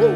Hey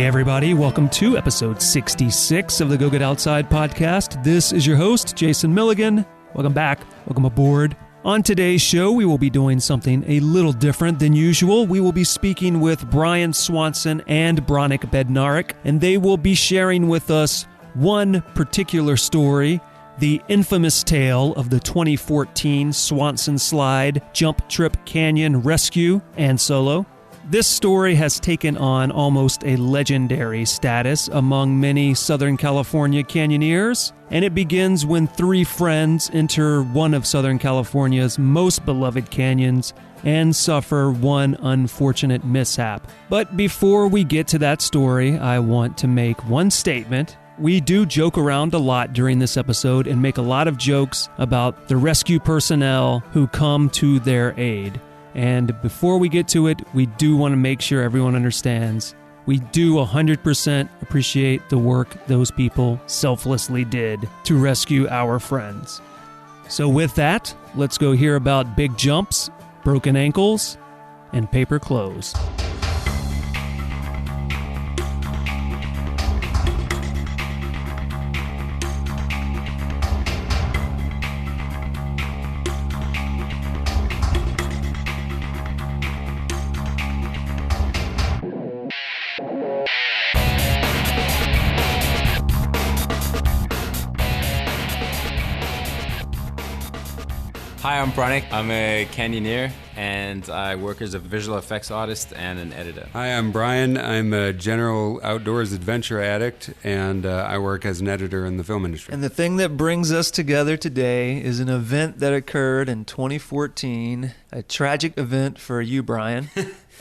everybody, welcome to episode 66 of the Go Get Outside podcast. This is your host, Jason Milligan. Welcome back, welcome aboard. On today's show, we will be doing something a little different than usual. We will be speaking with Brian Swanson and Bronic Beta, and they will be sharing with us one particular story, the infamous tale of the 2014 Swanson Slide Jump Trip Canyon Rescue and Solo. This story has taken on almost a legendary status among many Southern California canyoneers, and it begins when three friends enter one of Southern California's most beloved canyons and suffer one unfortunate mishap. But before we get to that story, I want to make one statement. We do joke around a lot during this episode and make a lot of jokes about the rescue personnel who come to their aid. And before we get to it, we do want to make sure everyone understands we do 100% appreciate the work those people selflessly did to rescue our friends. So with that, let's go hear about big jumps, broken ankles, and paper clothes. Hi, I'm Bronic. I'm a canyoneer, and I work as a visual effects artist and an editor. Hi, I'm Brian. I'm a general outdoors adventure addict, and I work as an editor in the film industry. And the thing that brings us together today is an event that occurred in 2014, a tragic event for you, Brian,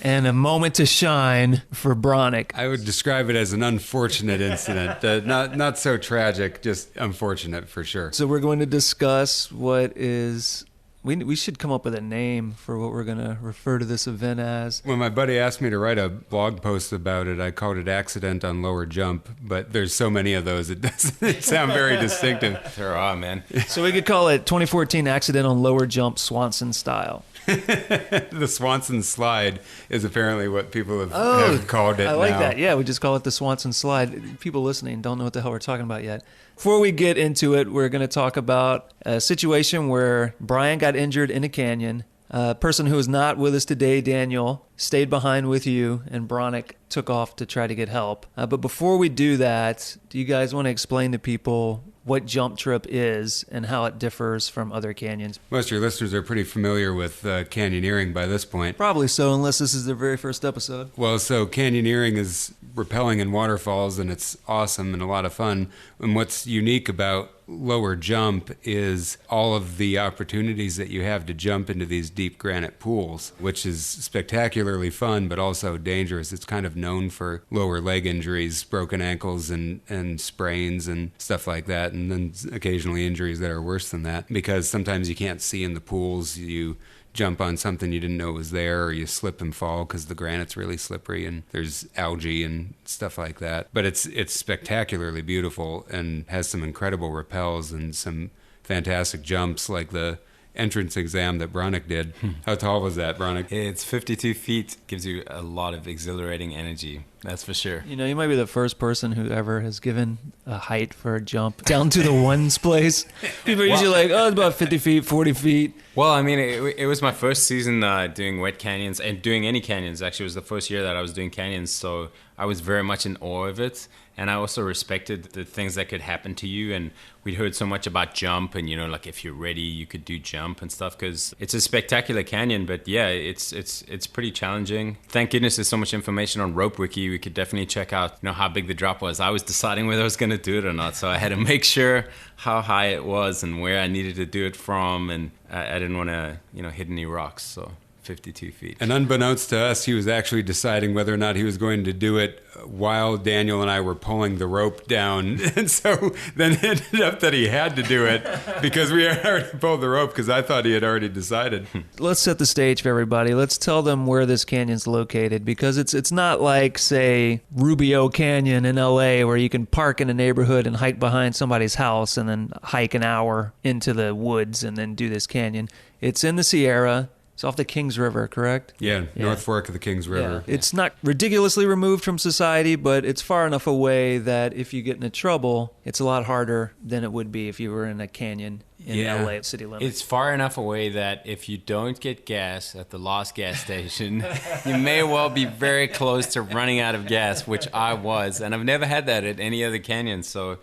and a moment to shine for Bronic. I would describe it as an unfortunate incident. Not so tragic, just unfortunate for sure. So we're going to discuss what is... We should come up with a name for what we're going to refer to this event as. When my buddy asked me to write a blog post about it, I called it Accident on Lower Jump, but there's so many of those, it doesn't sound very distinctive. There are, man. So we could call it 2014 Accident on Lower Jump Swanson Style. The Swanson Slide is apparently what people have called it now. I like that. Yeah, we just call it the Swanson Slide. People listening don't know what the hell we're talking about yet. Before we get into it, we're going to talk about a situation where Brian got injured in a canyon. A person who is not with us today, Daniel, stayed behind with you, and Bronic took off to try to get help. But before we do that, do you guys want to explain to people what Jump Trip is and how it differs from other canyons? Most of your listeners are pretty familiar with canyoneering by this point. Probably so, unless this is their very first episode. Well, so canyoneering is rappelling in waterfalls, and it's awesome and a lot of fun. And what's unique about Lower Jump is all of the opportunities that you have to jump into these deep granite pools, which is spectacularly fun, but also dangerous. It's kind of known for lower leg injuries, broken ankles and sprains and stuff like that, and then occasionally injuries that are worse than that, because sometimes you can't see in the pools. You jump on something you didn't know was there, or you slip and fall because the granite's really slippery and there's algae and stuff like that. But it's spectacularly beautiful and has some incredible rappels and some fantastic jumps, like the entrance exam that Bronic did. How tall was that, Bronic? It's 52 feet. Gives you a lot of exhilarating energy. That's for sure. You know, you might be the first person who ever has given a height for a jump down to the ones place. People are usually like, oh, it's about 50 feet, 40 feet. Well, I mean, it was my first season doing wet canyons and doing any canyons. Actually, it was the first year that I was doing canyons, so I was very much in awe of it. And I also respected the things that could happen to you. And we'd heard so much about jump and, you know, like if you're ready, you could do jump and stuff, because it's a spectacular canyon. But yeah, it's pretty challenging. Thank goodness there's so much information on Ropewiki. We could definitely check out, you know, how big the drop was. I was deciding whether I was going to do it or not. So I had to make sure how high it was and where I needed to do it from. And I didn't want to, you know, hit any rocks. So 52 feet. And unbeknownst to us, he was actually deciding whether or not he was going to do it while Daniel and I were pulling the rope down. And so then it ended up that he had to do it because we had already pulled the rope because I thought he had already decided. Let's set the stage for everybody. Let's tell them where this canyon's located, because it's not like, say, Rubio Canyon in LA where you can park in a neighborhood and hike behind somebody's house and then hike an hour into the woods and then do this canyon. It's in the Sierra. It's off the Kings River, correct? Yeah, North Fork of the Kings River. Yeah. It's not ridiculously removed from society, but it's far enough away that if you get into trouble, it's a lot harder than it would be if you were in a canyon in LA city limits. It's far enough away that if you don't get gas at the last gas station, you may well be very close to running out of gas, which I was. And I've never had that at any other canyon, so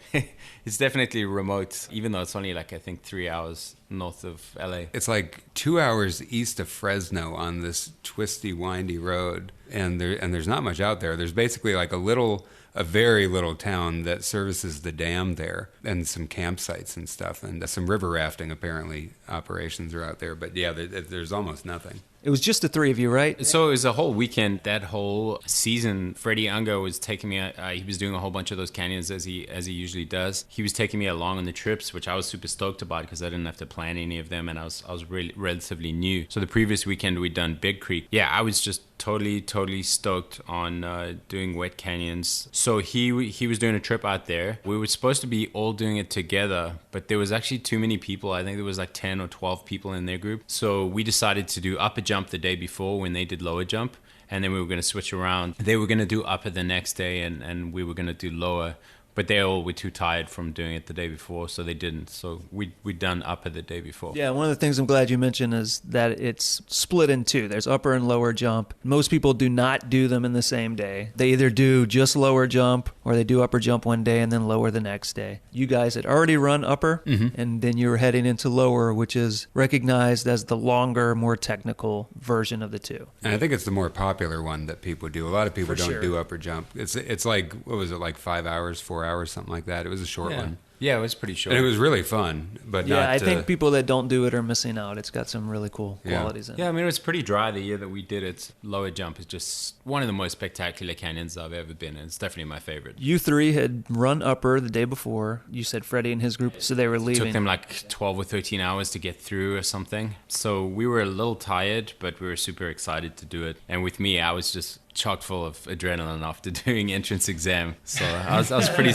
it's definitely remote, even though it's only like, I think, 3 hours north of LA. It's like 2 hours east of Fresno on this twisty, windy road, and there's not much out there. There's basically like a very little town that services the dam there, and some campsites and stuff, and some river rafting apparently operations are out there. But yeah, there's almost nothing. It was just the three of you, right? So it was a whole weekend. That whole season, Freddie Ungo was taking me. He was doing a whole bunch of those canyons as he usually does. He was taking me along on the trips, which I was super stoked about because I didn't have to plan any of them, and I was really relatively new. So the previous weekend we'd done Big Creek. Yeah, I was just totally stoked on doing wet canyons. So he was doing a trip out there. We were supposed to be all doing it together, but there was actually too many people. I think there was like 10 or 12 people in their group. So we decided to do upper jump the day before when they did lower jump, and then we were going to switch around. They were going to do upper the next day, and we were going to do lower. But they all were too tired from doing it the day before, so they didn't. So we'd done upper the day before. Yeah, one of the things I'm glad you mentioned is that it's split in two. There's upper and lower jump. Most people do not do them in the same day. They either do just lower jump or they do upper jump one day and then lower the next day. You guys had already run upper, and then you were heading into lower, which is recognized as the longer, more technical version of the two. And I think it's the more popular one that people do. A lot of people don't do upper jump. It's like, what was it, like 5 hours, 4 hours, something like that. It was a short one. Yeah, it was pretty short. And it was really fun, but yeah, not... I think people that don't do it are missing out. It's got some really cool qualities in it. Yeah, I mean, it was pretty dry the year that we did it. Lower jump is just one of the most spectacular canyons I've ever been in. It's definitely my favorite. You three had run upper the day before. You said Freddie and his group, so they were leaving. It took them like 12 or 13 hours to get through or something. So we were a little tired, but we were super excited to do it. And with me, I was just chock full of adrenaline after doing entrance exam. So I was pretty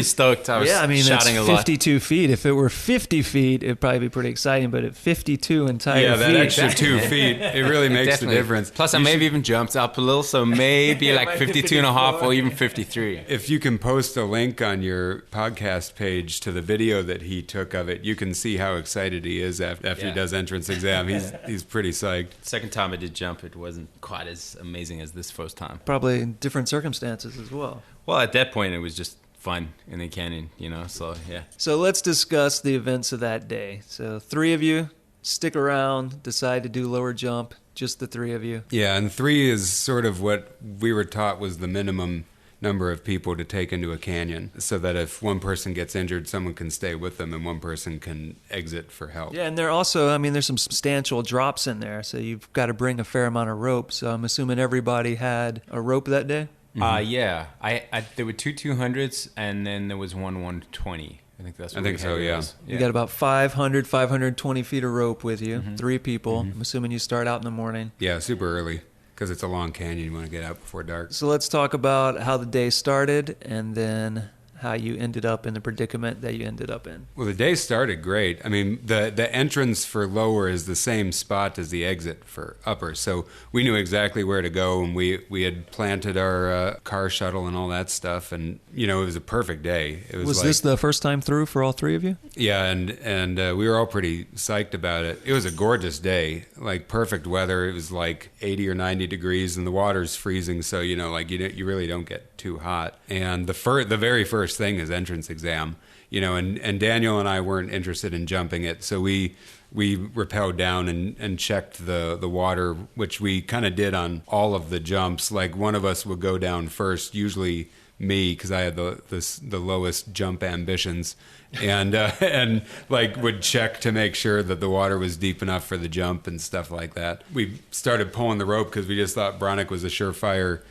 stoked. I was shouting a lot. 52 feet. If it were 50 feet, it'd probably be pretty exciting, but at 52 entire feet. That extra 2 feet, it really makes the difference. Plus, I maybe even jumped up a little, so maybe like 52 and a half or even 53. If you can post a link on your podcast page to the video that he took of it, you can see how excited he is after he does entrance exam. He's pretty psyched. Second time I did jump, it wasn't quite as amazing as this first time. Probably in different circumstances as well. Well, at that point, it was just fun in the canyon, so yeah. So let's discuss the events of that day. So 3 of you stick around, decide to do lower jump, just the 3 of you. Yeah, and 3 is sort of what we were taught was the minimum number of people to take into a canyon, so that if one person gets injured, someone can stay with them and one person can exit for help. Yeah, and there also, there's some substantial drops in there, so you've got to bring a fair amount of rope. So I'm assuming everybody had a rope that day? Yeah. There were 2 200s, and then there was one 120. I think that's what yeah. You got about 520 feet of rope with you, 3 people. I'm assuming you start out in the morning. Yeah, super early. Because it's a long canyon, you want to get out before dark. So let's talk about how the day started and then how you ended up in the predicament that you ended up in. Well, the day started great. I mean, the entrance for lower is the same spot as the exit for upper. So we knew exactly where to go, and we had planted our car shuttle and all that stuff. And, it was a perfect day. It was this the first time through for all 3 of you? Yeah, and we were all pretty psyched about it. It was a gorgeous day, like perfect weather. It was like 80 or 90 degrees, and the water's freezing, so, you really don't get too hot. And the very first thing is entrance exam, and Daniel and I weren't interested in jumping it, so we rappelled down and checked the water, which we kind of did on all of the jumps. Like, one of us would go down first, usually me because I had the lowest jump ambitions, and like would check to make sure that the water was deep enough for the jump and stuff like that. We started pulling the rope because we just thought Bronic was a surefire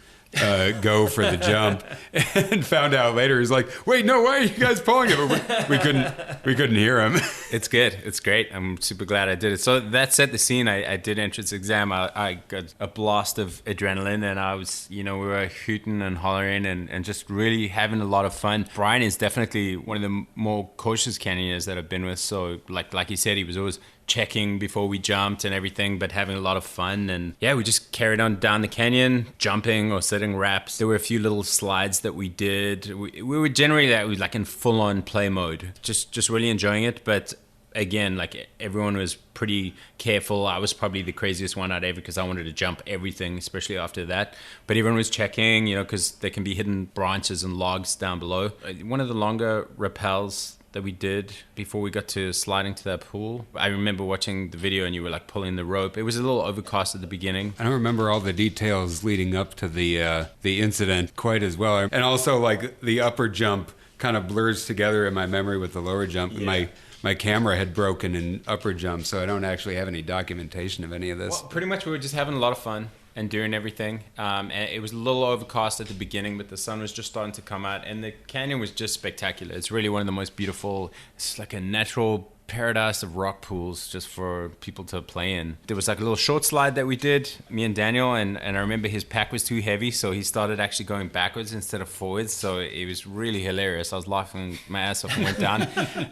go for the jump, and found out later he's like, wait, no, why are you guys pulling it? But we couldn't hear him. It's good. It's great. I'm super glad I did it. So that set the scene. I did entrance exam. I got a blast of adrenaline, and I was, we were hooting and hollering and just really having a lot of fun. Brian is definitely one of the more cautious canyoneers that I've been with. So like he said, he was always checking before we jumped and everything, but having a lot of fun. And yeah, we just carried on down the canyon, jumping or setting wraps. There were a few little slides that we did. We were generally like in full-on play mode, just really enjoying it. But again, like everyone was pretty careful. I was probably the craziest one out ever because I wanted to jump everything, especially after that. But everyone was checking, because there can be hidden branches and logs down below. One of the longer rappels that we did before we got to sliding to that pool. I remember watching the video and you were like pulling the rope. It was a little overcast at the beginning. I don't remember all the details leading up to the incident quite as well. And also like the upper jump kind of blurs together in my memory with the lower jump. Yeah. My camera had broken in upper jump, so I don't actually have any documentation of any of this. Well, pretty much we were just having a lot of fun and doing everything. And it was a little overcast at the beginning, but the sun was just starting to come out, and the canyon was just spectacular. It's really one of the most beautiful. It's like a natural paradise of rock pools just for people to play in. There was like a little short slide that we did, me and Daniel, and I remember his pack was too heavy, so he started actually going backwards instead of forwards, so it was really hilarious. I was laughing my ass off and went down.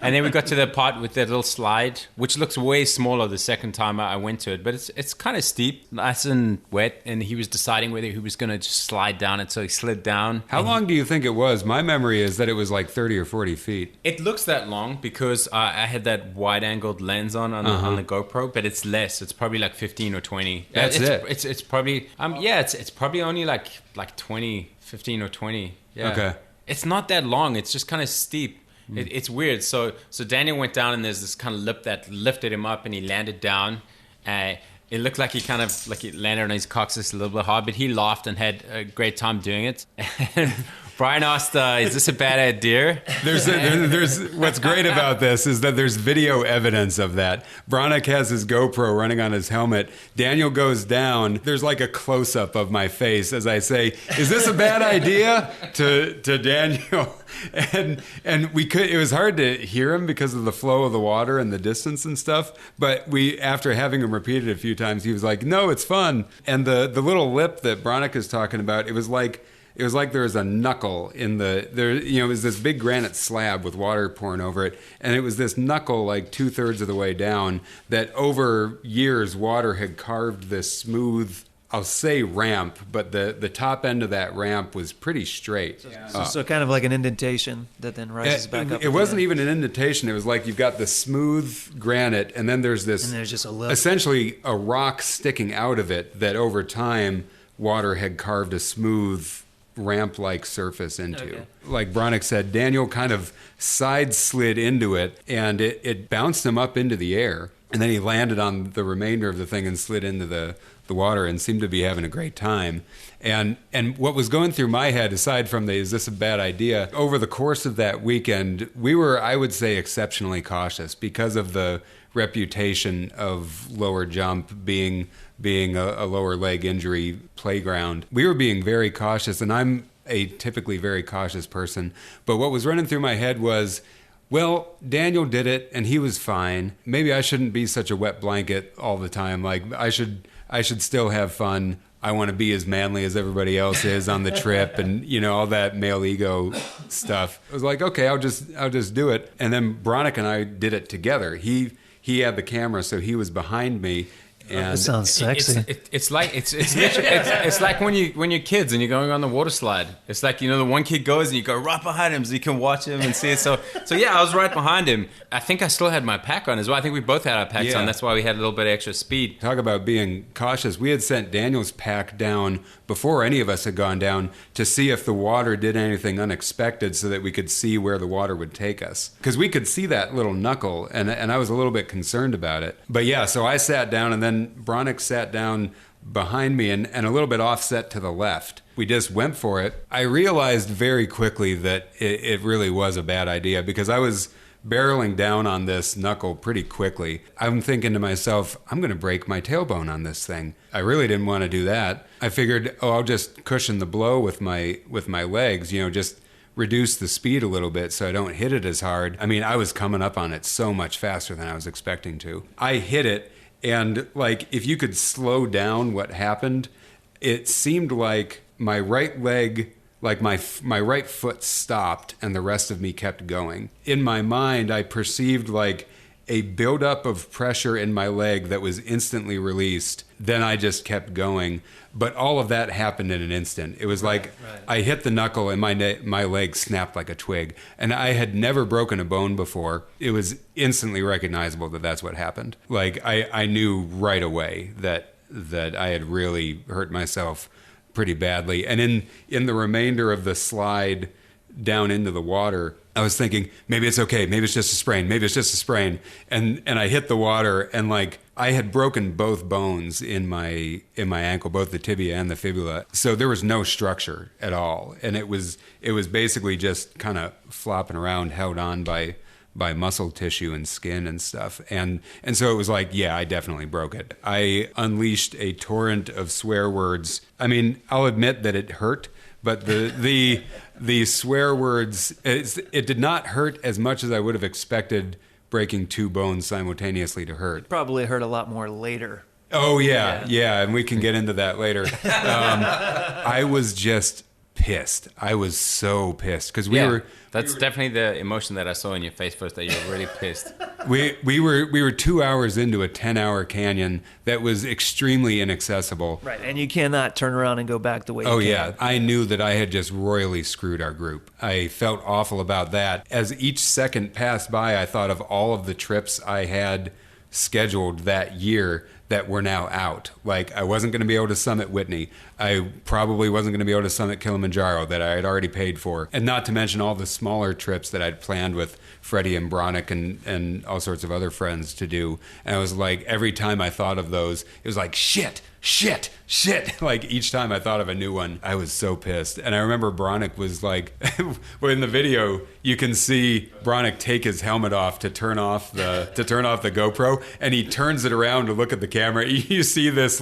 And then we got to the part with that little slide, which looks way smaller the second time I went to it, but it's kind of steep, nice and wet, and he was deciding whether he was going to just slide down it, so he slid down. How long do you think it was? My memory is that it was like 30 or 40 feet. It looks that long because I had that wide-angled lens on the GoPro, but it's less. It's probably like 15 or 20. That's it. It's probably it's probably only like 20, 15 or 20. Yeah. Okay. It's not that long. It's just kind of steep. It's weird. So Daniel went down, and there's this kind of lip that lifted him up, and he landed down. It looked like he kind of like he landed on his coccyx a little bit hard, but he laughed and had a great time doing it. Brian asked, is this a bad idea? There's what's great about this is that there's video evidence of that. Bronic has his GoPro running on his helmet. Daniel goes down. There's like a close-up of my face as I say, is this a bad idea? to Daniel. And we could, it was hard to hear him because of the flow of the water and the distance and stuff. But after having him repeat it a few times, he was like, no, it's fun. And the little lip that Bronic is talking about, it was like there was a knuckle it was this big granite slab with water pouring over it. And it was this knuckle like 2/3 of the way down that over years water had carved this smooth, I'll say ramp, but the top end of that ramp was pretty straight. So kind of like an indentation that then rises back up. It wasn't even an indentation. It was like you've got the smooth granite, and then there's this, and there's just a lip. Essentially a rock sticking out of it that over time water had carved a smooth ramp-like surface into. Okay. Like Bronic said, Daniel kind of side slid into it, and it bounced him up into the air, and then he landed on the remainder of the thing and slid into the water and seemed to be having a great time. And what was going through my head, aside from is this a bad idea, over the course of that weekend, we were, I would say, exceptionally cautious because of the reputation of lower jump being a lower leg injury playground. We were being very cautious, and I'm a typically very cautious person. But what was running through my head was, well, Daniel did it, and he was fine. Maybe I shouldn't be such a wet blanket all the time. Like, I should still have fun. I want to be as manly as everybody else is on the trip, and all that male ego stuff. I was like, okay, I'll just do it. And then Bronic and I did it together. He had the camera, so he was behind me. And that sounds sexy. It's like when you're kids and you're going on the water slide. It's like, the one kid goes and you go right behind him so you can watch him and see it. So yeah, I was right behind him. I think I still had my pack on as well. I think we both had our packs on. That's why we had a little bit of extra speed. Talk about being cautious. We had sent Daniel's pack down before any of us had gone down to see if the water did anything unexpected so that we could see where the water would take us. Because we could see that little knuckle, and I was a little bit concerned about it. But yeah, so I sat down, and then Bronic sat down behind me and a little bit offset to the left. We just went for it. I realized very quickly that it really was a bad idea because I was barreling down on this knuckle pretty quickly. I'm thinking to myself, I'm going to break my tailbone on this thing. I really didn't want to do that. I figured, I'll just cushion the blow with my legs, just reduce the speed a little bit so I don't hit it as hard. I mean, I was coming up on it so much faster than I was expecting to. I hit it, and if you could slow down what happened, it seemed like my right leg, my right foot stopped and the rest of me kept going. In my mind, I perceived a buildup of pressure in my leg that was instantly released. Then I just kept going. But all of that happened in an instant. It was I hit the knuckle and my leg snapped like a twig. And I had never broken a bone before. It was instantly recognizable that that's what happened. I knew right away that I had really hurt myself pretty badly. And in the remainder of the slide down into the water, I was thinking, maybe it's okay. Maybe it's just a sprain. Maybe it's just a sprain. And I hit the water, and I had broken both bones in my ankle, both the tibia and the fibula. So there was no structure at all. And it was basically just kind of flopping around, held on by muscle tissue and skin and stuff. And so it was yeah, I definitely broke it. I unleashed a torrent of swear words. I mean, I'll admit that it hurt, but the swear words, it did not hurt as much as I would have expected breaking two bones simultaneously to hurt. Probably hurt a lot more later. Oh, yeah, and we can get into that later. I was just pissed. I was so pissed because That's definitely the emotion that I saw in your face first, that you were really pissed. We were 2 hours into a 10-hour canyon that was extremely inaccessible. Right, and you cannot turn around and go back the way you Oh, came. yeah. I knew that I had just royally screwed our group. I felt awful about that. As each second passed by, I thought of all of the trips I had scheduled that year that were now out. I wasn't going to be able to summit Whitney. I probably wasn't going to be able to summit Kilimanjaro that I had already paid for. And not to mention all the smaller trips that I'd planned with Freddie and Bronic and all sorts of other friends to do. And I was every time I thought of those, it was shit. Each time I thought of a new one, I was so pissed. And I remember Bronic was well, in the video, you can see Bronic take his helmet off to turn off the GoPro, and he turns it around to look at the camera. You see this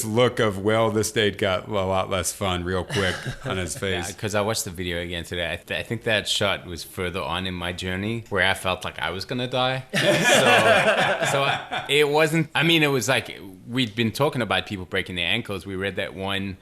look of, well, this date got a lot less fun real quick on his face. Because I watched the video again today. I think that shot was further on in my journey where I felt like I was going to die. It wasn't, it was we'd been talking about people breaking their ankles. We read that one,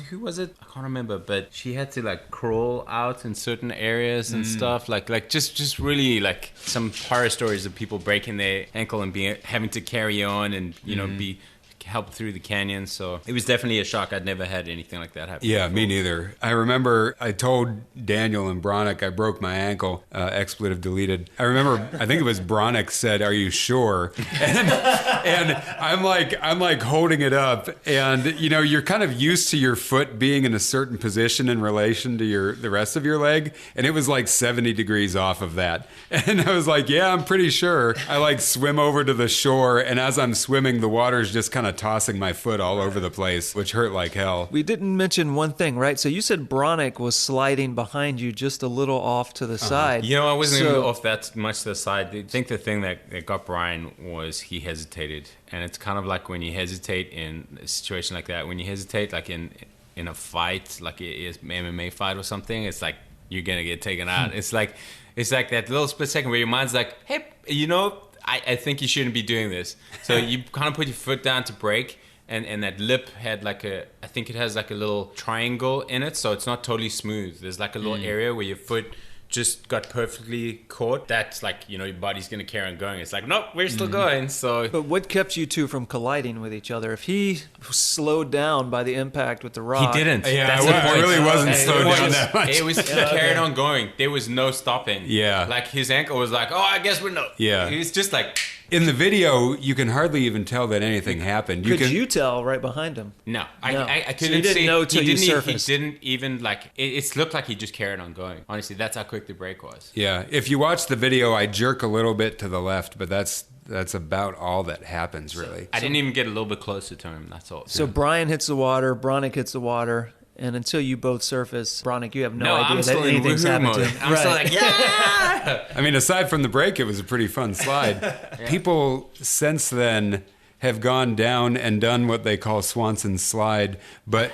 who was it? I can't remember, but she had to crawl out in certain areas and stuff. Just really some horror stories of people breaking their ankle and having to carry on and, be helped through the canyon. So it was definitely a shock. I'd never had anything like that happen. Yeah, me neither. I remember I told Daniel and Bronic I broke my ankle, expletive deleted. I remember, I think it was Bronic said, "Are you sure?" And I'm holding it up, and you're kind of used to your foot being in a certain position in relation to the rest of your leg, and it was 70 degrees off of that. And I was yeah, I'm pretty sure. I swim over to the shore, and as I'm swimming, the water's just kind of tossing my foot all over the place, which hurt like hell. We didn't mention one thing, right? So you said Bronic was sliding behind you just a little off to the side. I wasn't even off that much to the side. I think the thing that got Brian was he hesitated. And it's kind of when you hesitate in a situation like that, when you hesitate in a fight, an MMA fight or something, it's you're going to get taken out. It's like that little split second where your mind's hey, I think you shouldn't be doing this. So you kind of put your foot down to brake, and that lip had I think it has a little triangle in it, so it's not totally smooth. There's a little area where your foot just got perfectly caught. That's your body's going to carry on going. It's nope, we're still going. So, but what kept you two from colliding with each other? If he slowed down by the impact with the rock, he didn't. Yeah, I really wasn't slowed down that much. It was carried on going. There was no stopping. Yeah, his ankle was oh, I guess we're no. Yeah, he was just In the video, you can hardly even tell that anything happened. Could you tell right behind him? No, No. I couldn't So you didn't see. know till you surfaced. He didn't even like. It looked like he just carried on going. Honestly, that's how quick the break was. Yeah, if you watch the video, I jerk a little bit to the left, but that's about all that happens, really. I didn't even get a little bit closer to him. That's all. So Brian hits the water, Bronic hits the water, and until you both surface, Bronic, you have no idea I'm that still in anything's woohoo happened to mode. him. I'm still like, yeah. I mean, aside from the break, it was a pretty fun slide. People since then have gone down and done what they call Swanson slide. But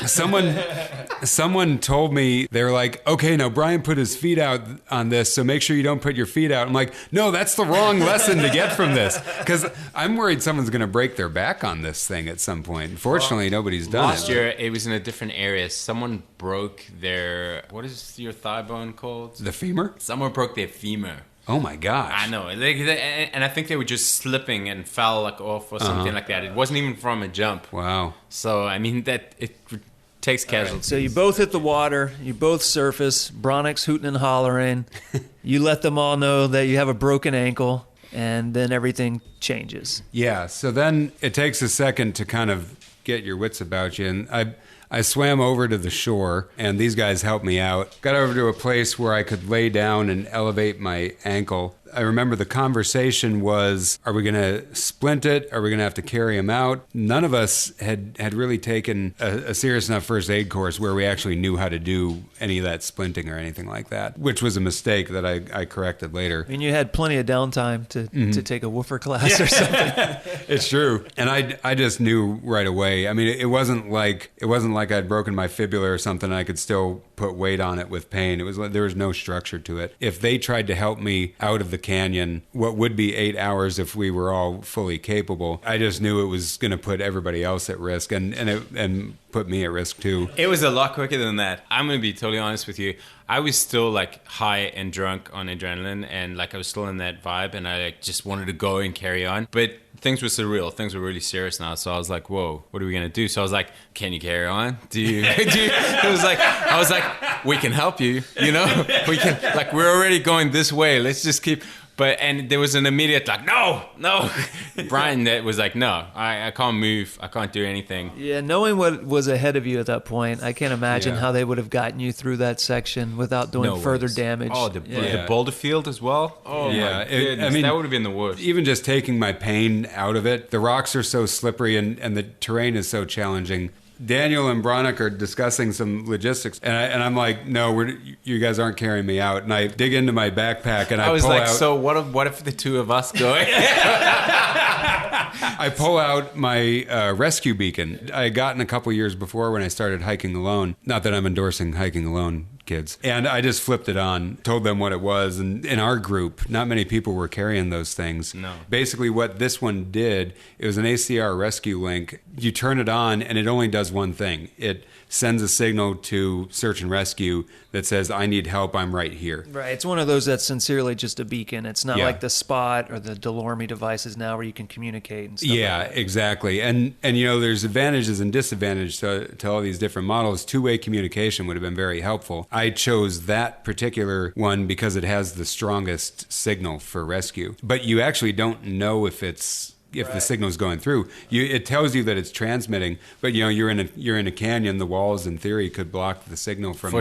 someone told me, they were like, okay, now Brian put his feet out on this, so make sure you don't put your feet out. I'm like, no, that's the wrong lesson to get from this. Because I'm worried someone's going to break their back on this thing at some point. Fortunately, nobody's done it. Last year, it was in a different area. Someone broke their, what is your thigh bone called? The femur? Someone broke their femur. Oh my gosh. I know. And I think they were just slipping and fell like off or something like that. It wasn't even from a jump. Wow. So, I mean, that it takes casualties. So you both hit the water, you both surface, Bronic's hooting and hollering, you let them all know that you have a broken ankle, and then everything changes. Yeah, so then it takes a second to kind of get your wits about you. And I swam over to the shore, and these guys helped me out. Got over to a place where I could lay down and elevate my ankle. I remember the conversation was, are we going to splint it? Are we going to have to carry him out? None of us had really taken a serious enough first aid course where we actually knew how to do any of that splinting or anything like that, which was a mistake that I corrected later. I mean, you had plenty of downtime to take a woofer class or something. It's true. And I just knew right away. I mean, it wasn't like I'd broken my fibula or something and I could still put weight on it with pain. It was like there was no structure to it. If they tried to help me out of the canyon, what would be 8 hours if we were all fully capable, I just knew it was going to put everybody else at risk and put me at risk too. It was a lot quicker than that. I'm going to be totally honest with you. I was still like high and drunk on adrenaline, and like I was still in that vibe, and I like, just wanted to go and carry on. But things were surreal. Things were really serious now. So I was like, whoa, what are we going to do? So I was like, can you carry on? I was like, we can help you, we can, like, we're already going this way. Let's just keep. And there was an immediate like, no. Brian that was like, no, I can't move. I can't do anything. Yeah, knowing what was ahead of you at that point, I can't imagine how they would have gotten you through that section without doing further damage. Oh, the boulder field as well? Oh, my goodness. That would have been the worst. Even just taking my pain out of it, the rocks are so slippery and the terrain is so challenging. Daniel and Bronic are discussing some logistics, and I'm like, no, you guys aren't carrying me out. And I dig into my backpack and I was pull like, out, so what if the two of us go? I pull out my rescue beacon. I had gotten a couple years before when I started hiking alone. Not that I'm endorsing hiking alone, kids. And I just flipped it on, told them what it was. And in our group, not many people were carrying those things. No. Basically, what this one did, it was an ACR rescue link. You turn it on, and it only does one thing. It sends a signal to search and rescue that says, I need help, I'm right here. Right. It's one of those that's sincerely just a beacon. It's not like the Spot or the Delorme devices now where you can communicate and stuff like that. Exactly. And there's advantages and disadvantages to all these different models. Two-way communication would have been very helpful. I chose that particular one because it has the strongest signal for rescue. But you actually don't know if the signal's going through. It tells you that it's transmitting, but you're in a canyon. The walls, in theory, could block the signal from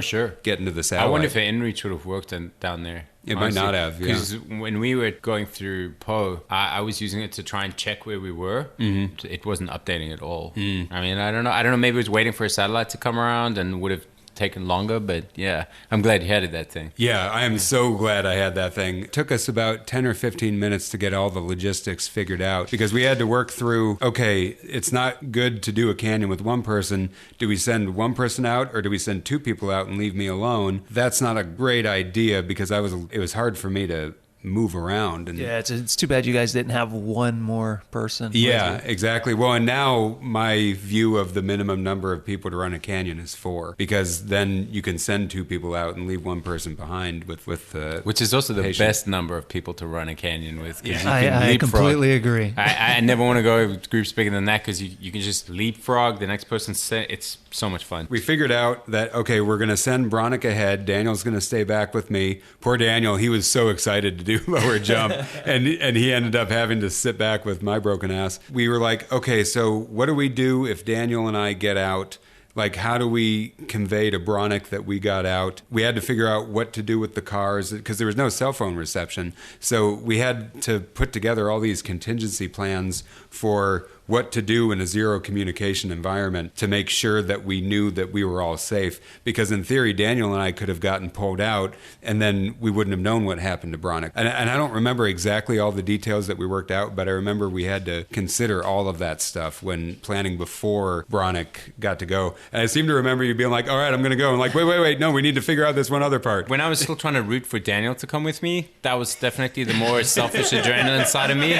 getting to the satellite. I wonder if an inReach would have worked down there. It might not have, because when we were going through Po, I was using it to try and check where we were. Mm-hmm. It wasn't updating at all. I mean, I don't know. Maybe it was waiting for a satellite to come around and would have taken longer, but yeah, I'm glad you had that thing. Yeah, I am so glad I had that thing. It took us about 10 or 15 minutes to get all the logistics figured out because we had to work through, okay, it's not good to do a canyon with one person. Do we send one person out or do we send two people out and leave me alone? That's not a great idea because it was hard for me to move around. And it's too bad you guys didn't have one more person. Yeah, exactly. Well, and now my view of the minimum number of people to run a canyon is 4 because then you can send 2 people out and leave one person behind with which is also the patient. Best number of people to run a canyon with. I completely agree. I never want to go with groups bigger than that because you can just leapfrog the next person. It's so much fun. We figured out that, okay, we're going to send Bronic ahead. Daniel's going to stay back with me. Poor Daniel, he was so excited to do do lower jump. And he ended up having to sit back with my broken ass. We were like, okay, so what do we do if Daniel and I get out? Like, how do we convey to Bronic that we got out? We had to figure out what to do with the cars because there was no cell phone reception. So we had to put together all these contingency plans for what to do in a zero communication environment to make sure that we knew that we were all safe. Because in theory, Daniel and I could have gotten pulled out and then we wouldn't have known what happened to Bronic. And I don't remember exactly all the details that we worked out, but I remember we had to consider all of that stuff when planning before Bronic got to go. And I seem to remember you being like, all right, I'm going to go. And like, wait, no, we need to figure out this one other part. When I was still trying to root for Daniel to come with me, that was definitely the more selfish adrenaline side of me.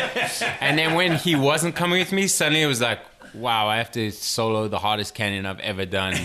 And then when he wasn't coming with me, suddenly it was like, wow, I have to solo the hardest canyon I've ever done.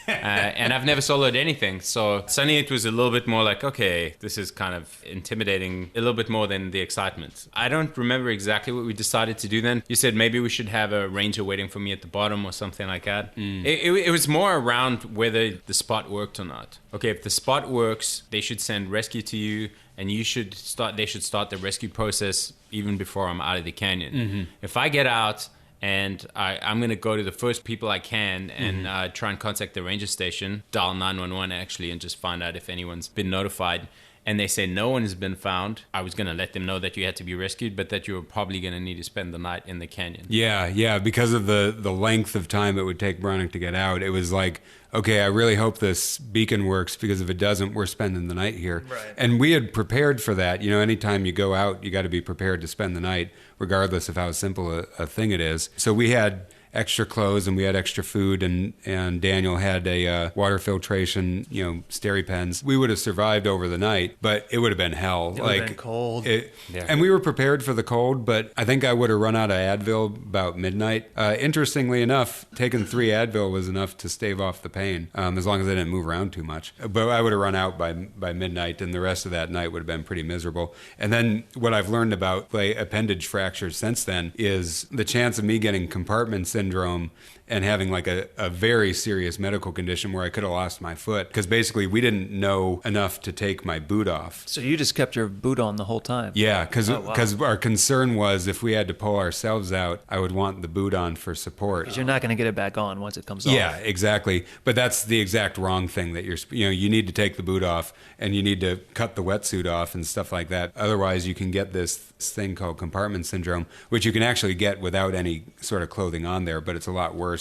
And I've never soloed anything. So suddenly it was a little bit more like, okay, this is kind of intimidating a little bit more than the excitement. I don't remember exactly what we decided to do then. You said maybe we should have a ranger waiting for me at the bottom or something like that. It was more around whether the spot worked or not. Okay, if the spot works, they should send rescue to you. And they should start the rescue process even before I'm out of the canyon. Mm-hmm. If I get out and I'm going to go to the first people I can and try and contact the ranger station, dial 911 actually, and just find out if anyone's been notified. And they say no one has been found. I was going to let them know that you had to be rescued, but that you were probably going to need to spend the night in the canyon. Yeah, because of the length of time it would take Bronic to get out. It was like, okay, I really hope this beacon works because if it doesn't, we're spending the night here. Right. And we had prepared for that. You know, anytime you go out, you got to be prepared to spend the night, regardless of how simple a thing it is. So we had extra clothes and we had extra food and Daniel had a water filtration, steri pens. We would have survived over the night, but it would have been hell. It would have been cold. And we were prepared for the cold, but I think I would have run out of Advil about midnight. Interestingly enough, taking 3 Advil was enough to stave off the pain, as long as I didn't move around too much. But I would have run out by midnight, and the rest of that night would have been pretty miserable. And then what I've learned about appendage fractures since then is the chance of me getting compartment syndrome and having like a very serious medical condition where I could have lost my foot because basically we didn't know enough to take my boot off. So you just kept your boot on the whole time? Yeah, because our concern was if we had to pull ourselves out, I would want the boot on for support. Because you're not going to get it back on once it comes off. Yeah, exactly. But that's the exact wrong thing that you need to take the boot off and you need to cut the wetsuit off and stuff like that. Otherwise, you can get this thing called compartment syndrome, which you can actually get without any sort of clothing on there, but it's a lot worse.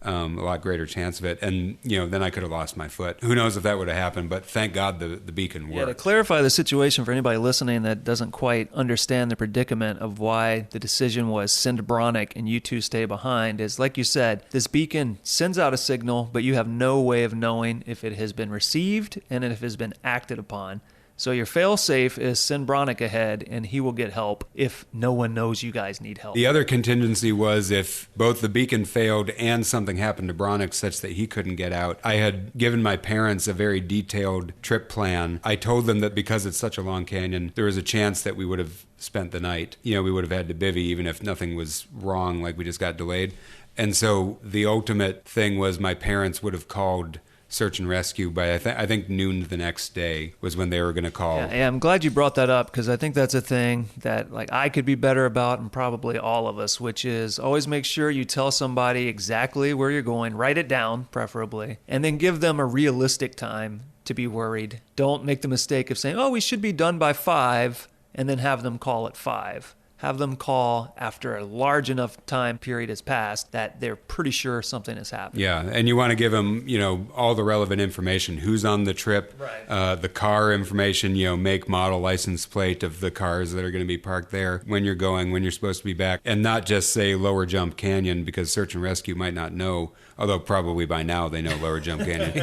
A lot greater chance of it. And, then I could have lost my foot. Who knows if that would have happened, but thank God the beacon worked. Yeah, to clarify the situation for anybody listening that doesn't quite understand the predicament of why the decision was send Bronic and you two stay behind is, like you said, this beacon sends out a signal, but you have no way of knowing if it has been received and if it has been acted upon. So your fail-safe is send Bronic ahead, and he will get help if no one knows you guys need help. The other contingency was if both the beacon failed and something happened to Bronic such that he couldn't get out. I had given my parents a very detailed trip plan. I told them that because it's such a long canyon, there was a chance that we would have spent the night. We would have had to bivvy even if nothing was wrong, like we just got delayed. And so the ultimate thing was my parents would have called search and rescue by I think noon the next day was when they were going to call. Yeah, I'm glad you brought that up because I think that's a thing that I could be better about and probably all of us, which is always make sure you tell somebody exactly where you're going, write it down preferably, and then give them a realistic time to be worried. Don't make the mistake of saying, we should be done by 5 and then have them call at 5. Have them call after a large enough time period has passed that they're pretty sure something has happened. Yeah, and you want to give them, all the relevant information. Who's on the trip, right. The car information, make, model, license plate of the cars that are going to be parked there, when you're going, when you're supposed to be back, and not just say Lower Jump Canyon because search and rescue might not know, although probably by now they know Lower Jump Canyon.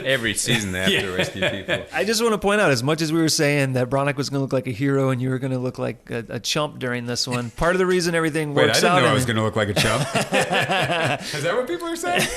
Every season they have to rescue people. I just want to point out, as much as we were saying that Bronic was going to look like a hero and you were going to look like a chump chump during this one. Part of the reason everything Wait, I works didn't out. know I was going to look like a chump. Is that what people are saying?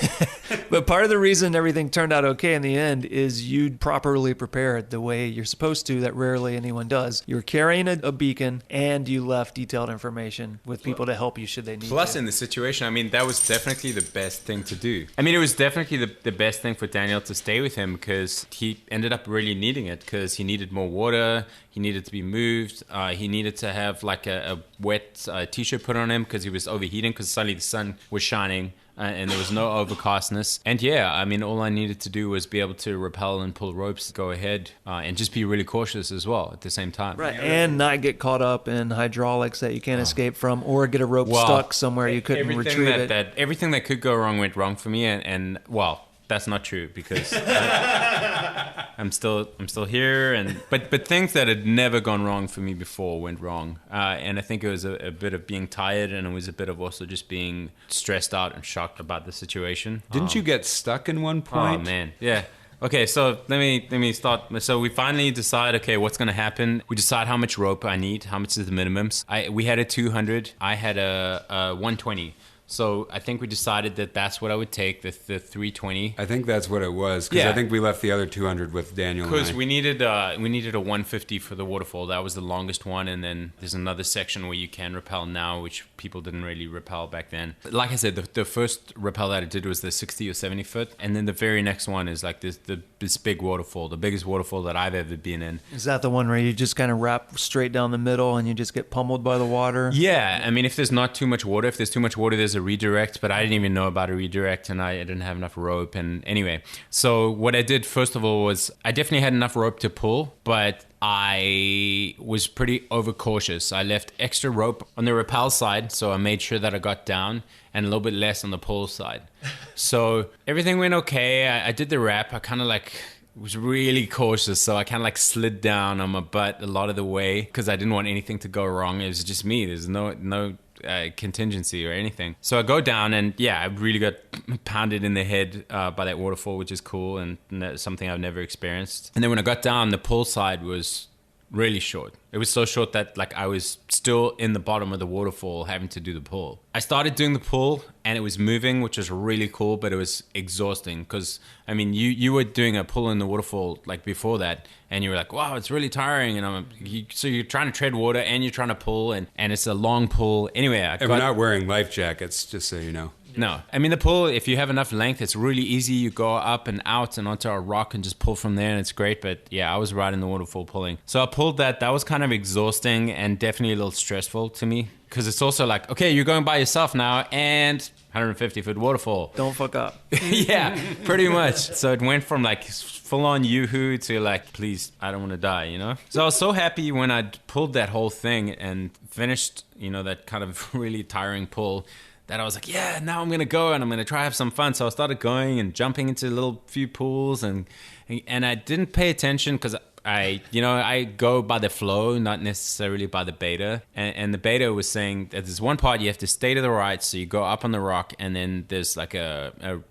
But part of the reason everything turned out okay in the end is you properly prepared the way you're supposed to, that rarely anyone does. You're carrying a beacon, and you left detailed information with people to help you should they need Plus, to. in the situation, I mean, that was definitely the best thing to do. I mean, it was definitely the best thing for Daniel to stay with him, because he ended up really needing it, because he needed more water. He needed to be moved. He needed to have like a wet t-shirt put on him because he was overheating, because suddenly the sun was shining. And there was no overcastness. And yeah, I mean, all I needed to do was be able to rappel and pull ropes, go ahead, and just be really cautious as well at the same time. Right, and not get caught up in hydraulics that you can't escape from, or get a rope stuck somewhere you couldn't retrieve it. Everything that could go wrong went wrong for me, and well, that's not true, because I'm still here, but things that had never gone wrong for me before went wrong, and I think it was a bit of being tired, and it was a bit of also just being stressed out and shocked about the situation. Didn't you get stuck in one point? Oh man, yeah. Okay, so let me start. So we finally decide, okay, what's going to happen? We decide how much rope I need, how much is the minimums. We had a 200, I had a 120. So I think we decided that that's what I would take, the 320. I think that's what it was, because I think we left the other 200 with Daniel and I. Because we needed a 150 for the waterfall. That was the longest one, and then there's another section where you can rappel now, which people didn't really rappel back then. Like I said, the first rappel that I did was the 60 or 70 foot, and then the very next one is like this big waterfall, the biggest waterfall that I've ever been in. Is that the one where you just kind of wrap straight down the middle and you just get pummeled by the water? Yeah, I mean, if there's not too much water, there's a redirect, but I didn't even know about a redirect, and I didn't have enough rope. And anyway, so what I did first of all was I definitely had enough rope to pull, but I was pretty overcautious. I left extra rope on the rappel side, so I made sure that I got down, and a little bit less on the pull side. So everything went okay. I did the wrap. I kind of was really cautious, so I kind of slid down on my butt a lot of the way because I didn't want anything to go wrong. It was just me. There's no contingency or anything. So I go down, and yeah, I really got pounded in the head by that waterfall, which is cool and something I've never experienced. And then when I got down, the pull side was really short. It was so short that I was still in the bottom of the waterfall having to do the pull. I started doing the pull, and it was moving, which was really cool, but it was exhausting because, I mean, you were doing a pull in the waterfall before that, and you were like, wow, it's really tiring. And so you're trying to tread water and you're trying to pull, and it's a long pull. Anyway, we're not wearing life jackets, just so you know. No. I mean, the pull, if you have enough length, it's really easy. You go up and out and onto a rock and just pull from there, and it's great. But yeah, I was right in the waterfall pulling. So I pulled that. That was kind of exhausting and definitely a little stressful to me because it's also like, okay, you're going by yourself now and 150-foot waterfall. Don't fuck up. Yeah, pretty much. So it went from full-on yoo-hoo to please, I don't want to die, you know? So I was so happy when I pulled that whole thing and finished, that kind of really tiring pull, that I was like, yeah, now I'm going to go and I'm going to try to have some fun. So I started going and jumping into little few pools and I didn't pay attention because I go by the flow, not necessarily by the beta. And the beta was saying that there's one part you have to stay to the right. So you go up on the rock and then there's a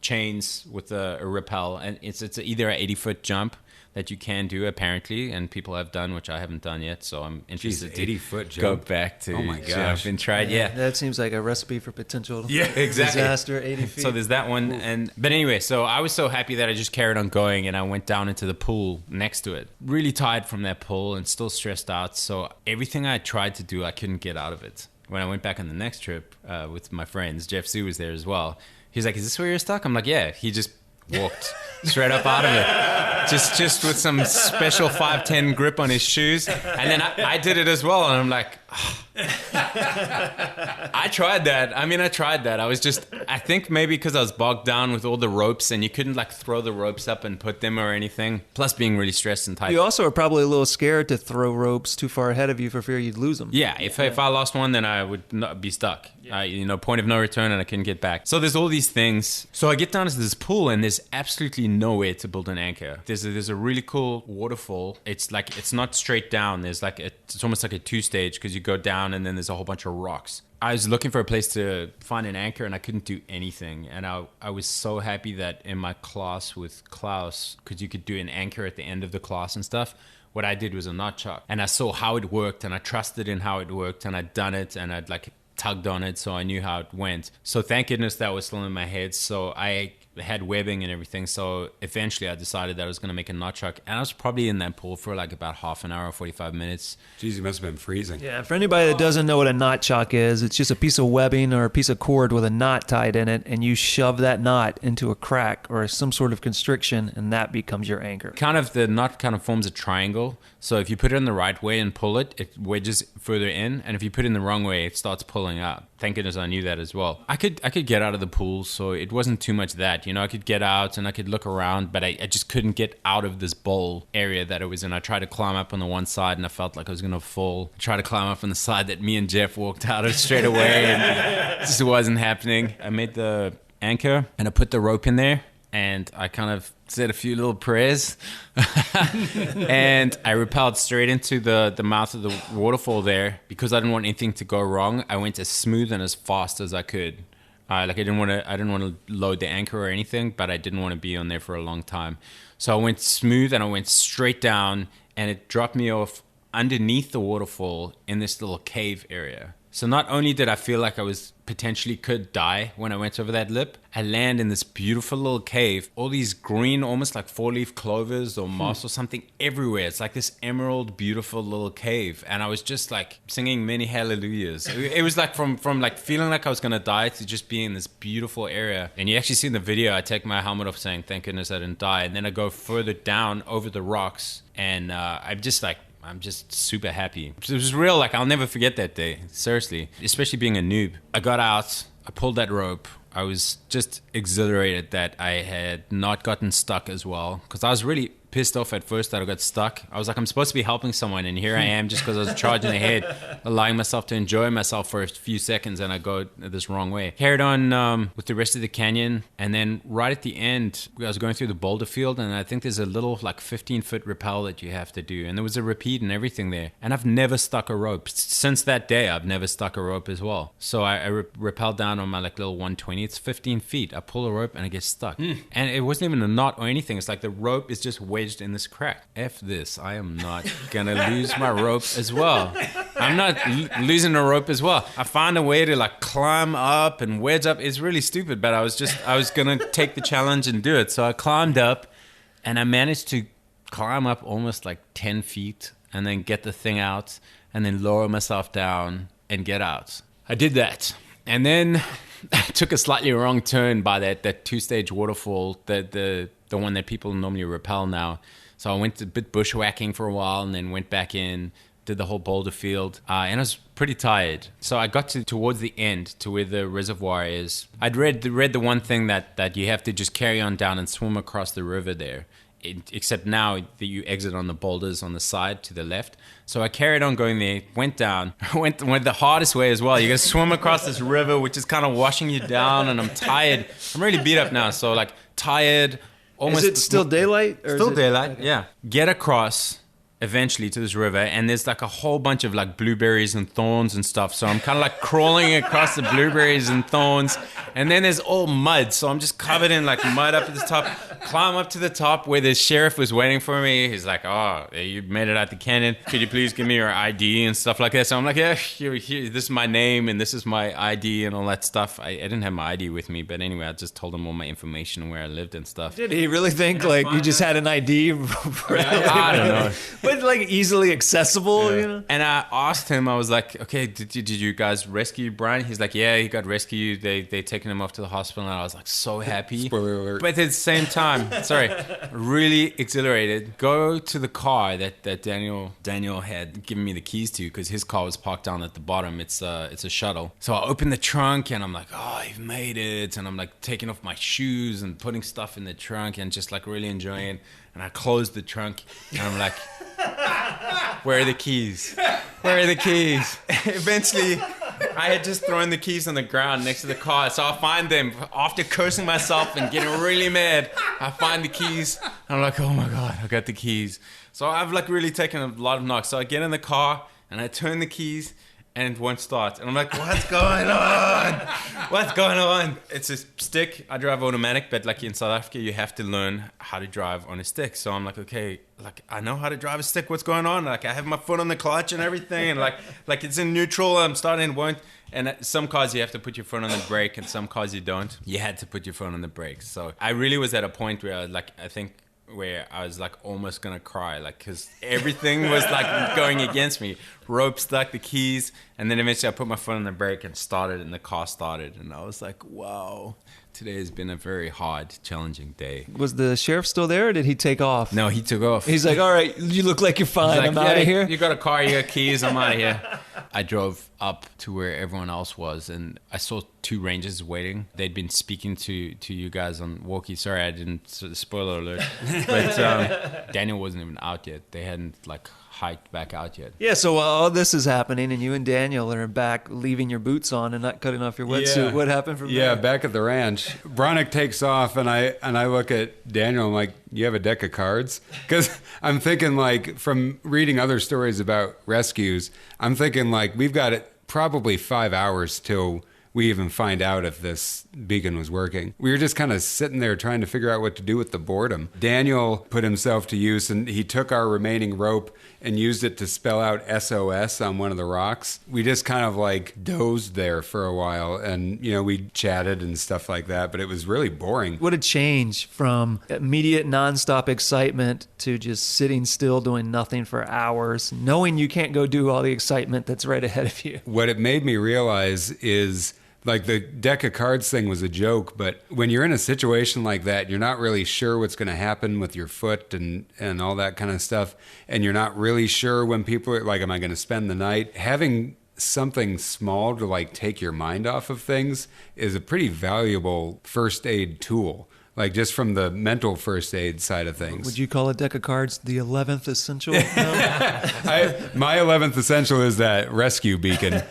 chains with a rappel. And it's either an 80-foot jump that you can do apparently, and people have done, which I haven't done yet, so I'm interested to 80-foot jump. Go back to jump and try it. Yeah, that seems like a recipe for potential exactly. disaster. 80 feet. So there's that one, but anyway, so I was so happy that I just carried on going, and I went down into the pool next to it. Really tired from that pull and still stressed out. So everything I tried to do, I couldn't get out of it. When I went back on the next trip with my friends, Jeff Sue was there as well. He's like, "Is this where you're stuck?" I'm like, "Yeah." He just walked straight up out of it, just with some special 5'10" grip on his shoes, and then I did it as well, and I'm like, oh. I tried that. I think maybe because I was bogged down with all the ropes, and you couldn't throw the ropes up and put them or anything. Plus, being really stressed and tight. You also are probably a little scared to throw ropes too far ahead of you for fear you'd lose them. Yeah, if I lost one, then I would not be stuck. Point of no return, and I couldn't get back. So there's all these things. So I get down to this pool, and there's absolutely nowhere to build an anchor. There's a really cool waterfall. It's not straight down. There's it's almost like a 2-stage because you go down and then there's a whole bunch of rocks. I was looking for a place to find an anchor, and I couldn't do anything. And I was so happy that in my class with Klaus, because you could do an anchor at the end of the class and stuff, what I did was a knot chuck. And I saw how it worked, and I trusted in how it worked, and I'd done it, and I'd like tugged on it, so I knew how it went. So thank goodness that was still in my head. So I had webbing and everything. So eventually I decided that I was going to make a knot chuck, and I was probably in that pool for like about half an hour, 45 minutes. Jeez, you must have been freezing. Yeah, for anybody that doesn't know what a knot chuck is, it's just a piece of webbing or a piece of cord with a knot tied in it, and you shove that knot into a crack or some sort of constriction, and that becomes your anchor. The knot kind of forms a triangle. So if you put it in the right way and pull it, it wedges further in, and if you put it in the wrong way, it starts pulling out. Thank goodness I knew that as well. I could get out of the pool, so it wasn't too much that. I could get out and I could look around, but I just couldn't get out of this bowl area that it was in. I tried to climb up on the one side, and I felt like I was going to fall. I tried to climb up on the side that me and Jeff walked out of straight away, and it just wasn't happening. I made the anchor, and I put the rope in there, and I kind of said a few little prayers, and I rappelled straight into the mouth of the waterfall there. Because I didn't want anything to go wrong, I went as smooth and as fast as I could. I didn't want to load the anchor or anything, but I didn't want to be on there for a long time. So I went smooth, and I went straight down, and it dropped me off underneath the waterfall in this little cave area. So not only did I feel like I was potentially could die when I went over that lip, I land in this beautiful little cave, all these green, almost like 4-leaf clovers or moss or something everywhere. It's like this emerald, beautiful little cave. And I was just like singing many hallelujahs. It was like from like feeling like I was going to die to just being in this beautiful area. And you actually see in the video, I take my helmet off saying, thank goodness I didn't die. And then I go further down over the rocks, and I'm just super happy. It was real, like I'll never forget that day, seriously, especially being a noob. I got out, I pulled that rope. I was just exhilarated that I had not gotten stuck as well, because I was really pissed off at first that I got stuck. I was like, I'm supposed to be helping someone, and here I am just because I was charging ahead, allowing myself to enjoy myself for a few seconds, and I go this wrong way. Carried on with the rest of the canyon, and then right at the end, I was going through the boulder field, and I think there's a little like 15-foot rappel that you have to do, and there was a repeat and everything there, and I've never stuck a rope. Since that day, I've never stuck a rope as well. So I rappelled down on my like little 120. It's 15 feet. I pull a rope and I get stuck. And it wasn't even a knot or anything. It's like the rope is just wedged in this crack. F this. I am not gonna lose my rope as well. I'm not losing a rope as well. I found a way to like climb up and wedge up. It's really stupid, but I was gonna take the challenge and do it. So I climbed up, and I managed to climb up almost like 10 feet and then get the thing out and then lower myself down and get out. I did that. And then I took a slightly wrong turn by that two-stage waterfall, the one that people normally rappel now. So I went a bit bushwhacking for a while, and then went back in, did the whole boulder field, and I was pretty tired. So I got towards the end to where the reservoir is. I'd read the one thing that you have to just carry on down and swim across the river there. Except now that you exit on the boulders on the side to the left. So I carried on going there, went down, went the hardest way as well. You got to swim across this river, which is kind of washing you down, and I'm tired. I'm really beat up now, so like tired. Almost. Is it still daylight? Or Still daylight, okay. Yeah. Get across eventually to this river, and there's like a whole bunch of like blueberries and thorns and stuff. So I'm kind of like crawling across the blueberries and thorns, and then there's all mud. So I'm just covered in like mud up at the top. Climb up to the top where the sheriff was waiting for me. He's like, "Oh, you made it out the canyon. Could you please give me your ID and stuff like that?" So I'm like, "Yeah, here, this is my name and this is my ID and all that stuff." I didn't have my ID with me, but anyway, I just told him all my information and where I lived and stuff. Did he really think like you just had an ID? I don't know. But like easily accessible, Yeah. you know? And I asked him, I was like, "Okay, did you guys rescue Brian?" He's like, "Yeah, he got rescued. They taken him off to the hospital." And I was like, so happy. Spoiler alert. But at the same time, really exhilarated. Go to the car that Daniel had given me the keys to, because his car was parked down at the bottom. It's a shuttle. So I open the trunk and I'm like, "Oh, you've made it." And I'm like taking off my shoes and putting stuff in the trunk and just like really enjoying it. And I closed the trunk and I'm like, "Where are the keys? Where are the keys?" Eventually, I had just thrown the keys on the ground next to the car. So I find them after cursing myself and getting really mad. I find the keys. And I'm like, "Oh my God, I got the keys." So I've like really taken a lot of knocks. So I get in the car and I turn the keys and it won't start. And I'm like, what's going on? What's going on? It's a stick. I drive automatic, but like in South Africa, you have to learn how to drive on a stick. So I'm like, okay, like I know how to drive a stick. What's going on? Like I have my foot on the clutch and everything, and like it's in neutral. I'm starting, won't. And some cars you have to put your foot on the brake, and some cars you don't. You had to put your foot on the brake. So I really was at a point where where I was like almost gonna cry, like because everything was like going against me. Rope stuck, the keys, and then eventually I put my foot on the brake and started, and the car started, and I was like, wow, today has been a very hard, challenging day. Was the sheriff still there, or did he take off? No, he took off. He's like, all right, you look like you're fine. Like, I'm out of here. You got a car, you got keys, I'm out of here. I drove up to where everyone else was, and I saw two rangers waiting. They'd been speaking to you guys on walkie. Sorry, I didn't, spoiler alert. But Daniel wasn't even out yet. They hadn't like hiked back out yet. Yeah, so while all this is happening and you and Daniel are back leaving your boots on and not cutting off your wetsuit, what happened from there? Yeah, back at the ranch, Bronic takes off, and I look at Daniel, I'm like, you have a deck of cards? Because I'm thinking, like, from reading other stories about rescues, I'm thinking, like, we've got it probably 5 hours till we even find out if this beacon was working. We were just kind of sitting there trying to figure out what to do with the boredom. Daniel put himself to use, and he took our remaining rope and used it to spell out SOS on one of the rocks. We just kind of like dozed there for a while, and we chatted and stuff like that, but it was really boring. What a change from immediate nonstop excitement to just sitting still doing nothing for hours, knowing you can't go do all the excitement that's right ahead of you. What it made me realize is, like, the deck of cards thing was a joke, but when you're in a situation like that, you're not really sure what's going to happen with your foot and all that kind of stuff, and you're not really sure when people are like, am I going to spend the night? Having something small to like take your mind off of things is a pretty valuable first aid tool. Like, just from the mental first aid side of things. Would you call a deck of cards the 11th essential? No? My 11th essential is that rescue beacon.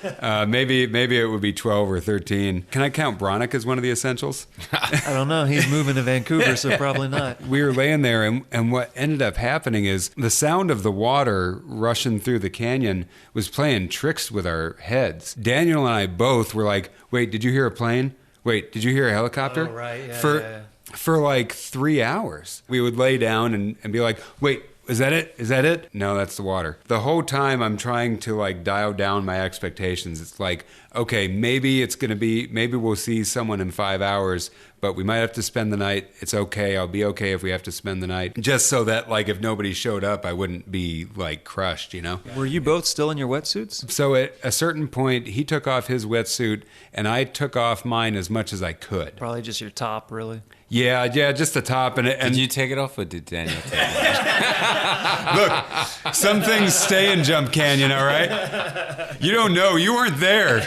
Maybe it would be 12 or 13. Can I count Bronic as one of the essentials? I don't know. He's moving to Vancouver, so probably not. We were laying there, and what ended up happening is the sound of the water rushing through the canyon was playing tricks with our heads. Daniel and I both were like, wait, did you hear a plane? Wait, did you hear a helicopter? Oh, right. Yeah, For like 3 hours, we would lay down and be like, wait, is that it? Is that it? No, that's the water. The whole time I'm trying to like dial down my expectations. It's like, okay, maybe we'll see someone in 5 hours, but we might have to spend the night. It's okay. I'll be okay if we have to spend the night. Just so that like if nobody showed up, I wouldn't be like crushed, Were you both still in your wetsuits? So at a certain point, he took off his wetsuit and I took off mine as much as I could. Probably just your top, really. Yeah, just the top. And did you take it off, or did Daniel take it off? Look, some things stay in Jump Canyon, all right? You don't know. You weren't there.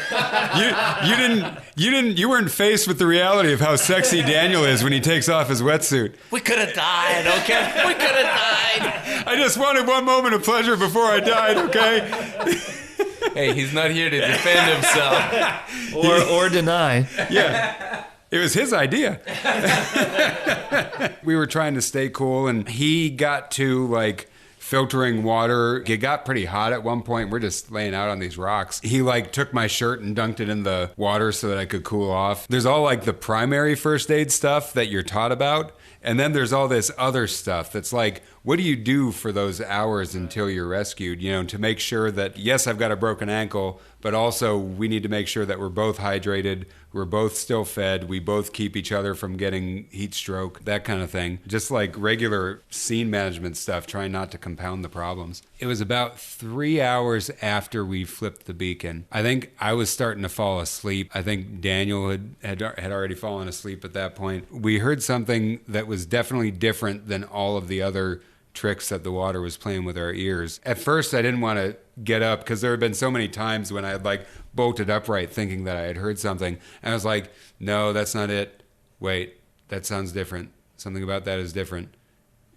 You weren't faced with the reality of how sexy Daniel is when he takes off his wetsuit. We could have died, okay? We could have died. I just wanted one moment of pleasure before I died, okay? Hey, he's not here to defend himself. Or deny. Yeah. It was his idea. We were trying to stay cool, and he got to like filtering water. It got pretty hot at one point. We're just laying out on these rocks. He like took my shirt and dunked it in the water so that I could cool off. There's all like the primary first aid stuff that you're taught about. And then there's all this other stuff that's like, what do you do for those hours until you're rescued? To make sure that, yes, I've got a broken ankle, but also we need to make sure that we're both hydrated, we're both still fed, we both keep each other from getting heat stroke, that kind of thing. Just like regular scene management stuff, trying not to compound the problems. It was about 3 hours after we flipped the beacon. I think I was starting to fall asleep. I think Daniel had already fallen asleep at that point. We heard something that was definitely different than all of the other tricks that the water was playing with our ears. At first, I didn't want to get up because there had been so many times when I had like bolted upright thinking that I had heard something. And I was like, no, that's not it. Wait, that sounds different. Something about that is different.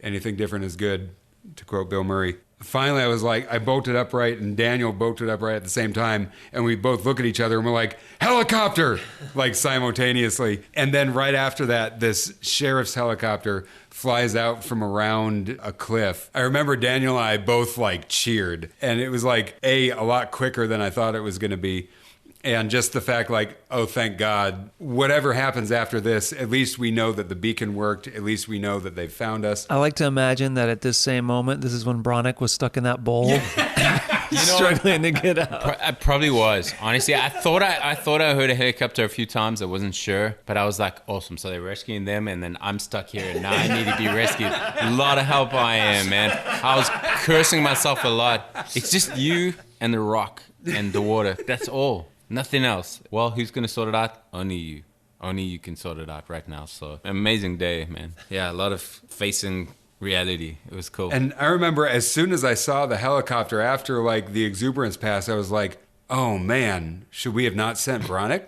Anything different is good. to quote Bill Murray. Finally, I was like, I bolted upright and Daniel bolted upright at the same time. And we both look at each other and we're like, helicopter, like simultaneously. And then right after that, this sheriff's helicopter flies out from around a cliff. I remember Daniel and I both like cheered. And it was like, a lot quicker than I thought it was going to be. And just the fact like, oh, thank God, whatever happens after this, at least we know that the beacon worked. At least we know that they found us. I like to imagine that at this same moment, this is when Bronic was stuck in that bowl, struggling to get out. I probably was. Honestly, I thought I heard a helicopter a few times. I wasn't sure, but I was like, awesome. So they're rescuing them, and then I'm stuck here, and now I need to be rescued. A lot of help I am, man. I was cursing myself a lot. It's just you and the rock and the water. That's all. Nothing else. Well, who's going to sort it out? Only you. Only you can sort it out right now. So, amazing day, man. Yeah, a lot of facing reality. It was cool. And I remember as soon as I saw the helicopter after like the exuberance pass, I was like, oh man, should we have not sent Bronic?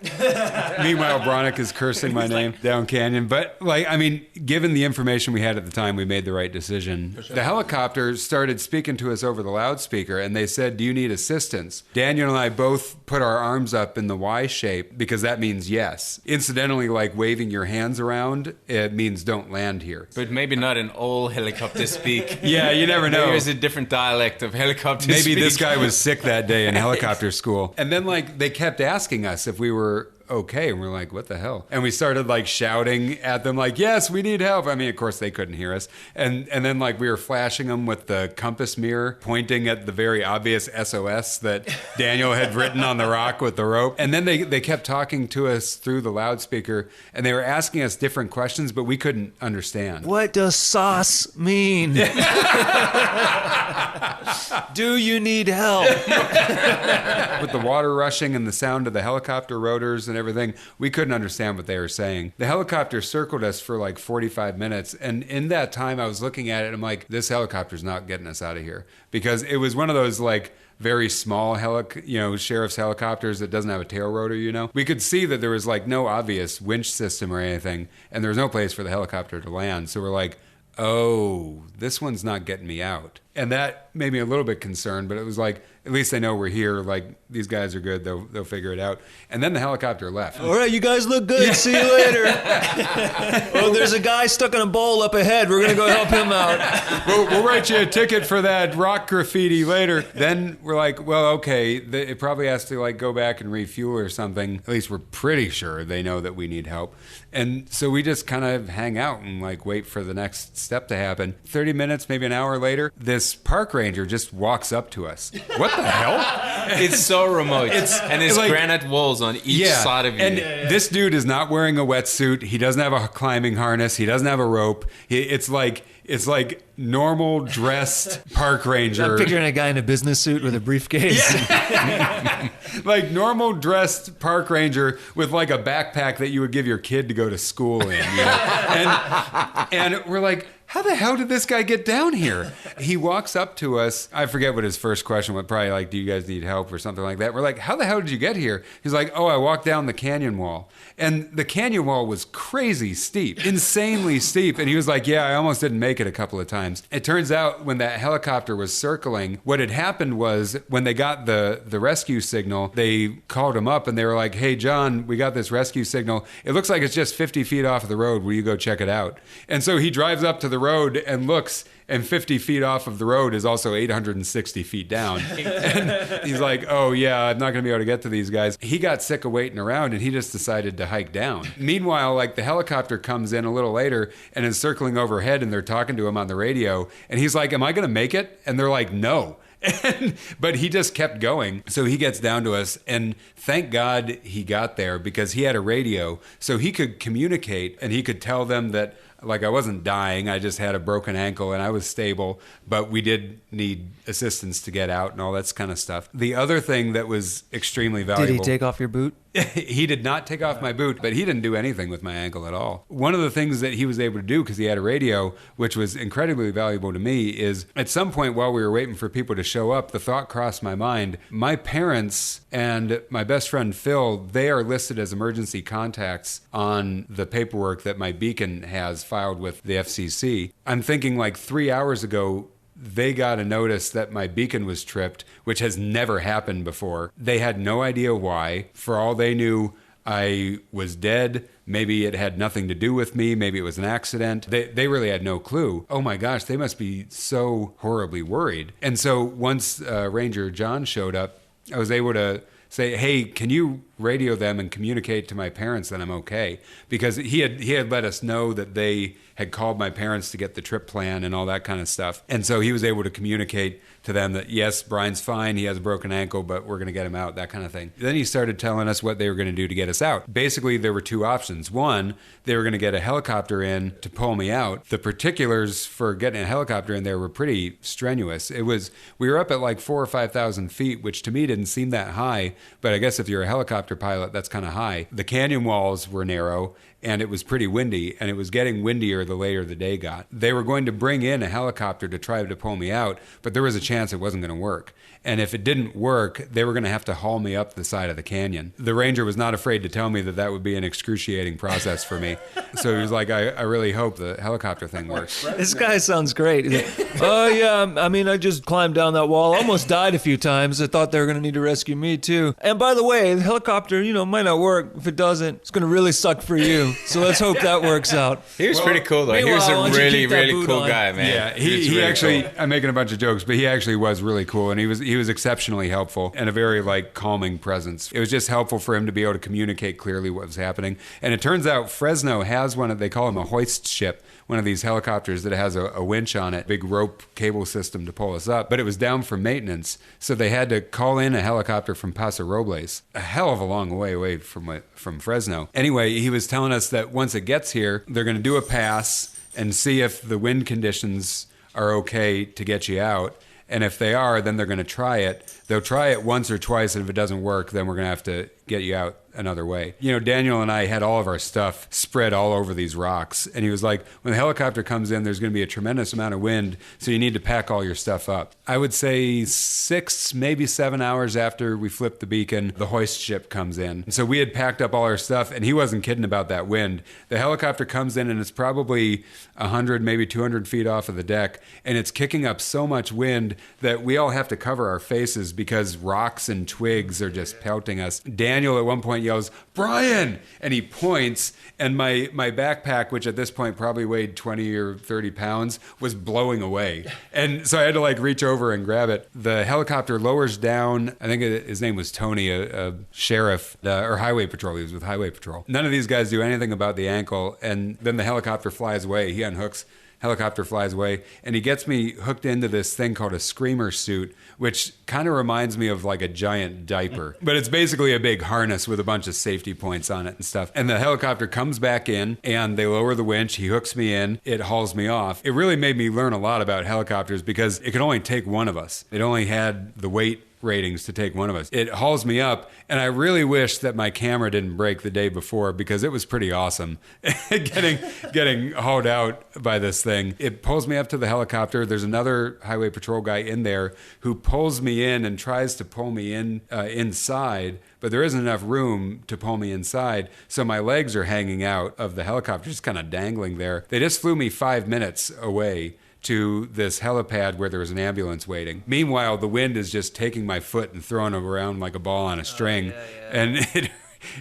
Meanwhile, Bronic is cursing my name down canyon. But like, I mean, given the information we had at the time, we made the right decision. Sure. The helicopter started speaking to us over the loudspeaker and they said, do you need assistance? Daniel and I both put our arms up in the Y shape because that means yes. Incidentally, like waving your hands around, it means don't land here. But maybe not in all helicopter speak. Yeah, you never know. There's a different dialect of helicopter Maybe speak. This guy was sick that day in helicopter school. And then like they kept asking us if we were okay, and we're like, what the hell? And we started like shouting at them like, yes, we need help. I mean, of course they couldn't hear us. And then like we were flashing them with the compass mirror, pointing at the very obvious SOS that Daniel had written on the rock with the rope. And then they kept talking to us through the loudspeaker, and they were asking us different questions, but we couldn't understand. What does sauce mean? Do you need help? With the water rushing and the sound of the helicopter rotors and everything, we couldn't understand what they were saying. The helicopter circled us for like 45 minutes. And in that time, I was looking at it and I'm like, this helicopter's not getting us out of here. Because it was one of those like very small sheriff's helicopters that doesn't have a tail rotor, you know. We could see that there was like no obvious winch system or anything. And there was no place for the helicopter to land. So we're like, oh, this one's not getting me out. And that made me a little bit concerned, but it was like, at least they know we're here. Like, these guys are good. They'll figure it out. And then the helicopter left. All right, you guys look good. Yeah. See you later. Oh, there's a guy stuck in a bowl up ahead. We're going to go help him out. We'll write you a ticket for that rock graffiti later. Then we're like, well, okay, it probably has to like go back and refuel or something. At least we're pretty sure they know that we need help. And so we just kind of hang out and like wait for the next step to happen. 30 minutes, maybe an hour later, this park ranger just walks up to us. What the hell? It's so remote. And there's like, granite walls on each side of you. And this dude is not wearing a wetsuit. He doesn't have a climbing harness. He doesn't have a rope. It's like normal dressed park ranger. I'm picturing a guy in a business suit with a briefcase. Yeah. Like normal dressed park ranger with like a backpack that you would give your kid to go to school in. You know? And we're like, how the hell did this guy get down here? He walks up to us. I forget what his first question was. Probably like, do you guys need help or something like that? We're like, how the hell did you get here? He's like, oh, I walked down the canyon wall. And the canyon wall was crazy steep, insanely steep. And he was like, yeah, I almost didn't make it a couple of times. It turns out when that helicopter was circling, what had happened was when they got the rescue signal, they called him up and they were like, hey, John, we got this rescue signal. It looks like it's just 50 feet off of the road. Will you go check it out? And so he drives up to the road and looks, and 50 feet off of the road is also 860 feet down. And he's like, oh yeah, I'm not gonna be able to get to these guys. He got sick of waiting around and he just decided to hike down. Meanwhile, like the helicopter comes in a little later and is circling overhead and they're talking to him on the radio. And he's like, am I gonna make it? And they're like, no. But he just kept going. So he gets down to us, and thank God he got there because he had a radio so he could communicate and he could tell them that like I wasn't dying, I just had a broken ankle and I was stable, but we did need assistance to get out and all that kind of stuff. The other thing that was extremely valuable... Did he take off your boot? He did not take off my boot, but he didn't do anything with my ankle at all. One of the things that he was able to do, because he had a radio, which was incredibly valuable to me, is at some point while we were waiting for people to show up, the thought crossed my mind, my parents and my best friend Phil, they are listed as emergency contacts on the paperwork that my beacon has filed with the FCC. I'm thinking like 3 hours ago, they got a notice that my beacon was tripped, which has never happened before. They had no idea why. For all they knew, I was dead. Maybe it had nothing to do with me. Maybe it was an accident. They really had no clue. Oh my gosh, they must be so horribly worried. And so once Ranger John showed up, I was able to say, hey, can you radio them and communicate to my parents that I'm okay? Because he had let us know that they had called my parents to get the trip plan and all that kind of stuff. And so he was able to communicate to them that, yes, Brian's fine, he has a broken ankle, but we're going to get him out, that kind of thing. Then he started telling us what they were going to do to get us out. Basically, there were two options. One, they were going to get a helicopter in to pull me out. The particulars for getting a helicopter in there were pretty strenuous. We were up at like 4,000 or 5,000 feet, which to me didn't seem that high, but I guess if you're a helicopter pilot, that's kind of high. The canyon walls were narrow, and it was pretty windy, and it was getting windier the later the day got. They were going to bring in a helicopter to try to pull me out, but there was a chance it wasn't going to work. And if it didn't work, they were going to have to haul me up the side of the canyon. The ranger was not afraid to tell me that would be an excruciating process for me. So he was like, I really hope the helicopter thing works. This guy sounds great. He's like, oh, yeah, I mean, I just climbed down that wall. Almost died a few times. I thought they were going to need to rescue me, too. And by the way, the helicopter, might not work. If it doesn't, it's going to really suck for you. So let's hope that works out. He was pretty cool, though. He was a really, really cool guy, man. Yeah, he really actually, cool. I'm making a bunch of jokes, but he actually was really cool. And he was exceptionally helpful and a very calming presence. It was just helpful for him to be able to communicate clearly what was happening. And it turns out Fresno has they call him a hoist ship, one of these helicopters that has a winch on it, big rope cable system to pull us up. But it was down for maintenance, so they had to call in a helicopter from Paso Robles, a hell of a long way away from Fresno. Anyway, he was telling us that once it gets here, they're going to do a pass and see if the wind conditions are okay to get you out. And if they are, then they're going to try it. They'll try it once or twice, and if it doesn't work, then we're going to have to get you out another way. Daniel and I had all of our stuff spread all over these rocks, and he was like, when the helicopter comes in, there's going to be a tremendous amount of wind, so you need to pack all your stuff up. I would say 6, maybe 7 hours after we flipped the beacon, the hoist ship comes in. And so we had packed up all our stuff, and he wasn't kidding about that wind. The helicopter comes in, and it's probably 100, maybe 200 feet off of the deck, and it's kicking up so much wind that we all have to cover our faces because rocks and twigs are just pelting us. Daniel at one point yells, "Brian!" And he points, and my backpack, which at this point probably weighed 20 or 30 pounds, was blowing away. And so I had to reach over and grab it. The helicopter lowers down. I think his name was Tony, a sheriff or highway patrol. He was with highway patrol. None of these guys do anything about the ankle. And then the helicopter flies away. He unhooks. Helicopter flies away, and he gets me hooked into this thing called a screamer suit, which kind of reminds me of a giant diaper. But it's basically a big harness with a bunch of safety points on it and stuff. And the helicopter comes back in, and they lower the winch. He hooks me in. It hauls me off. It really made me learn a lot about helicopters because it could only take one of us. It only had the weight ratings to take one of us. It hauls me up, and I really wish that my camera didn't break the day before because it was pretty awesome getting hauled out by this thing. It pulls me up to the helicopter. There's another highway patrol guy in there who pulls me in and tries to pull me in inside, but there isn't enough room to pull me inside, so my legs are hanging out of the helicopter, just kind of dangling there. They just flew me 5 minutes away to this helipad where there was an ambulance waiting. Meanwhile, the wind is just taking my foot and throwing it around like a ball on a string. And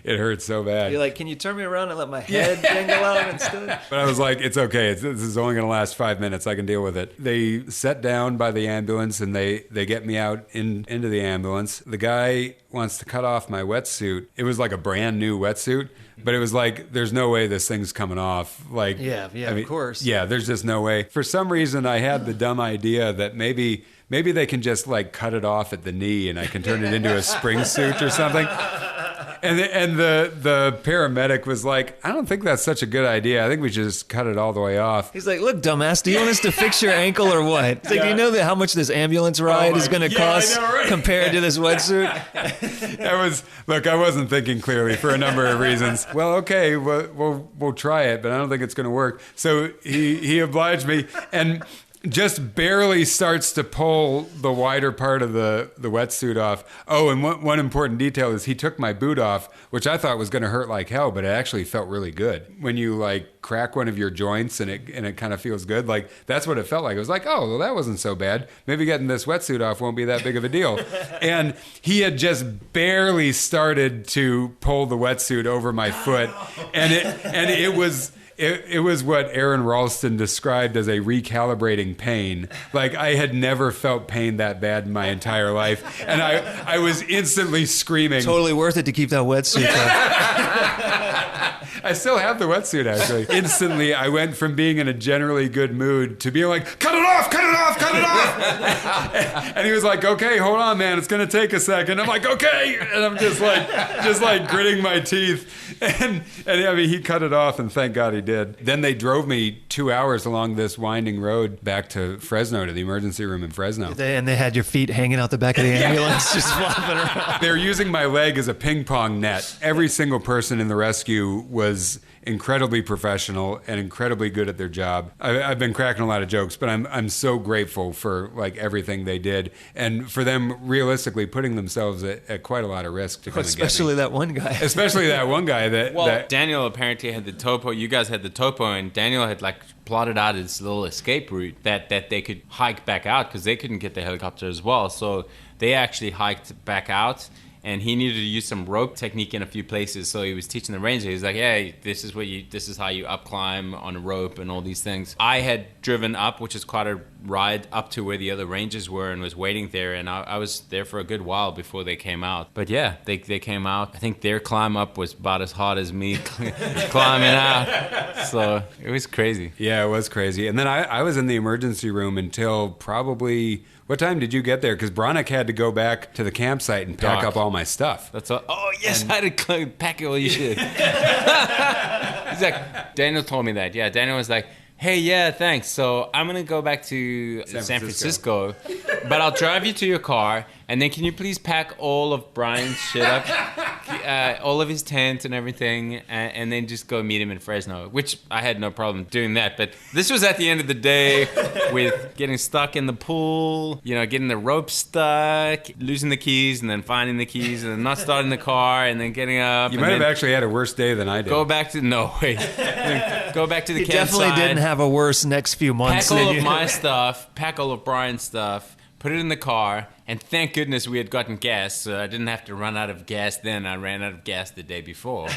it hurts so bad. You're like, can you turn me around and let my head dangle out instead? But I was like, it's okay. This is only going to last 5 minutes. I can deal with it. They set down by the ambulance, and they get me out into the ambulance. The guy wants to cut off my wetsuit. It was like a brand new wetsuit, but it was like, there's no way this thing's coming off. Of course. Yeah, there's just no way. For some reason, I had the dumb idea that maybe they can just cut it off at the knee and I can turn it into a spring suit or something. And the paramedic was like, I don't think that's such a good idea. I think we should just cut it all the way off. He's like, look, dumbass, do you want us to fix your ankle or what? It's like, do you know how much this ambulance ride is going to cost compared to this wetsuit? I wasn't thinking clearly for a number of reasons. Well, okay, we'll try it, but I don't think it's going to work. So he obliged me. And just barely starts to pull the wider part of the wetsuit off. Oh, and one important detail is he took my boot off, which I thought was going to hurt like hell, but it actually felt really good. When you like crack one of your joints and it kind of feels good, like that's what it felt like. It was like, oh, well, that wasn't so bad. Maybe getting this wetsuit off won't be that big of a deal. And he had just barely started to pull the wetsuit over my foot, and it was what Aaron Ralston described as a recalibrating pain. Like, I had never felt pain that bad in my entire life. And I was instantly screaming. Totally worth it to keep that wetsuit on. I still have the wetsuit, actually. Instantly, I went from being in a generally good mood to being like, cut it off, cut it off, cut it off. And he was like, okay, hold on, man. It's going to take a second. I'm like, okay. And I'm just like gritting my teeth. And I mean, he cut it off, and thank God he did. Then they drove me 2 hours along this winding road back to Fresno, to the emergency room in Fresno. And they had your feet hanging out the back of the ambulance, just flopping around. They're using my leg as a ping pong net. Every single person in the rescue was incredibly professional and incredibly good at their job. I've been cracking a lot of jokes, but I'm so grateful for like everything they did, and for them realistically putting themselves at quite a lot of risk to come and get me. Especially that one guy. Especially that one guy that Daniel apparently had the topo. You guys had the topo, and Daniel had like plotted out his little escape route that they could hike back out because they couldn't get the helicopter as well. So they actually hiked back out. And he needed to use some rope technique in a few places, so he was teaching the ranger. He was like, "Hey, this is how you up climb on a rope and all these things." I had driven up, which is quite a ride, up to where the other rangers were, and was waiting there. And I was there for a good while before they came out. But yeah, they came out. I think their climb up was about as hard as me climbing out. So it was crazy. Yeah, it was crazy. And then I was in the emergency room until probably. What time did you get there? Because Bronic had to go back to the campsite and pack up all my stuff. That's all. Oh, yes, I had to pack all your shit. He's like, Daniel told me that. Yeah, Daniel was like, hey, yeah, thanks. So I'm going to go back to San Francisco, but I'll drive you to your car, and then can you please pack all of Brian's shit up, all of his tent and everything, and then just go meet him in Fresno, which I had no problem doing that. But this was at the end of the day with getting stuck in the pool, getting the rope stuck, losing the keys, and then finding the keys, and then not starting the car, and then getting up. You might have actually had a worse day than I did. Go back to the campsite. You definitely didn't have a worse next few months. Pack all of my stuff, pack all of Brian's stuff, put it in the car, and thank goodness we had gotten gas, so I didn't have to run out of gas then. I ran out of gas the day before.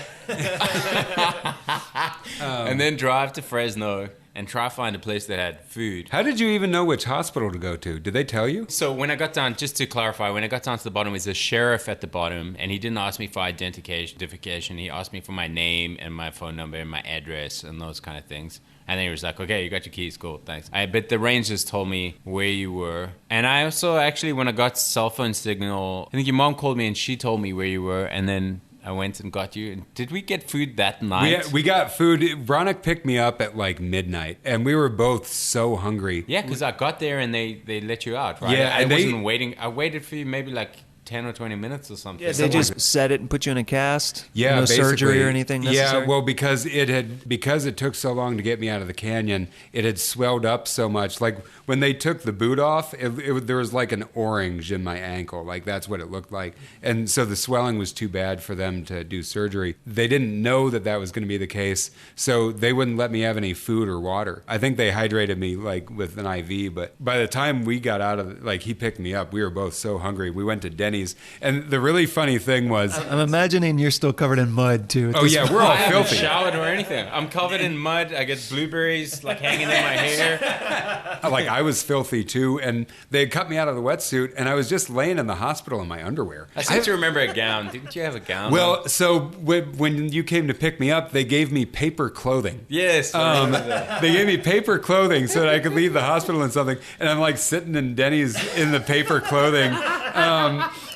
And then drive to Fresno and try to find a place that had food. How did you even know which hospital to go to? Did they tell you? So when I got down, just to clarify, when I got down to the bottom, was a sheriff at the bottom, and he didn't ask me for identification. He asked me for my name and my phone number and my address and those kind of things. And then he was like, okay, you got your keys, cool, thanks. But the rangers told me where you were. And I also actually, when I got cell phone signal, I think your mom called me and she told me where you were, and then I went and got you. Did we get food that night? We got food. Bronic picked me up at like midnight, and we were both so hungry. Yeah, because I got there and they let you out, right? Yeah, I wasn't waiting. I waited for you maybe like 10 or 20 minutes or something. Yeah, they just set it and put you in a cast? Yeah, no surgery or anything necessary? Yeah, well, because it took so long to get me out of the canyon, it had swelled up so much. Like, when they took the boot off, there was like an orange in my ankle. Like, that's what it looked like. And so the swelling was too bad for them to do surgery. They didn't know that was going to be the case, so they wouldn't let me have any food or water. I think they hydrated me, like, with an IV, but by the time we got out of he picked me up, we were both so hungry. We went to Denny's. And the really funny thing was, I'm imagining you're still covered in mud too. Oh yeah, we're all filthy. I haven't showered or anything. I'm covered in mud. I get blueberries like hanging in my hair. Like, I was filthy too, and they had cut me out of the wetsuit, and I was just laying in the hospital in my underwear. I seem to remember a gown. Didn't you have a gown? Well, so when you came to pick me up, they gave me paper clothing. Yes. They gave me paper clothing so that I could leave the hospital in something, and I'm like sitting in Denny's in the paper clothing.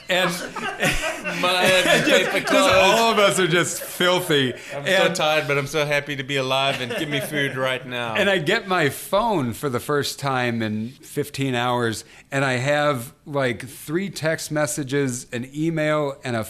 And just all of us are just filthy. I'm so tired, but I'm so happy to be alive, and give me food right now. And I get my phone for the first time in 15 hours, and I have like 3 text messages, an email, and a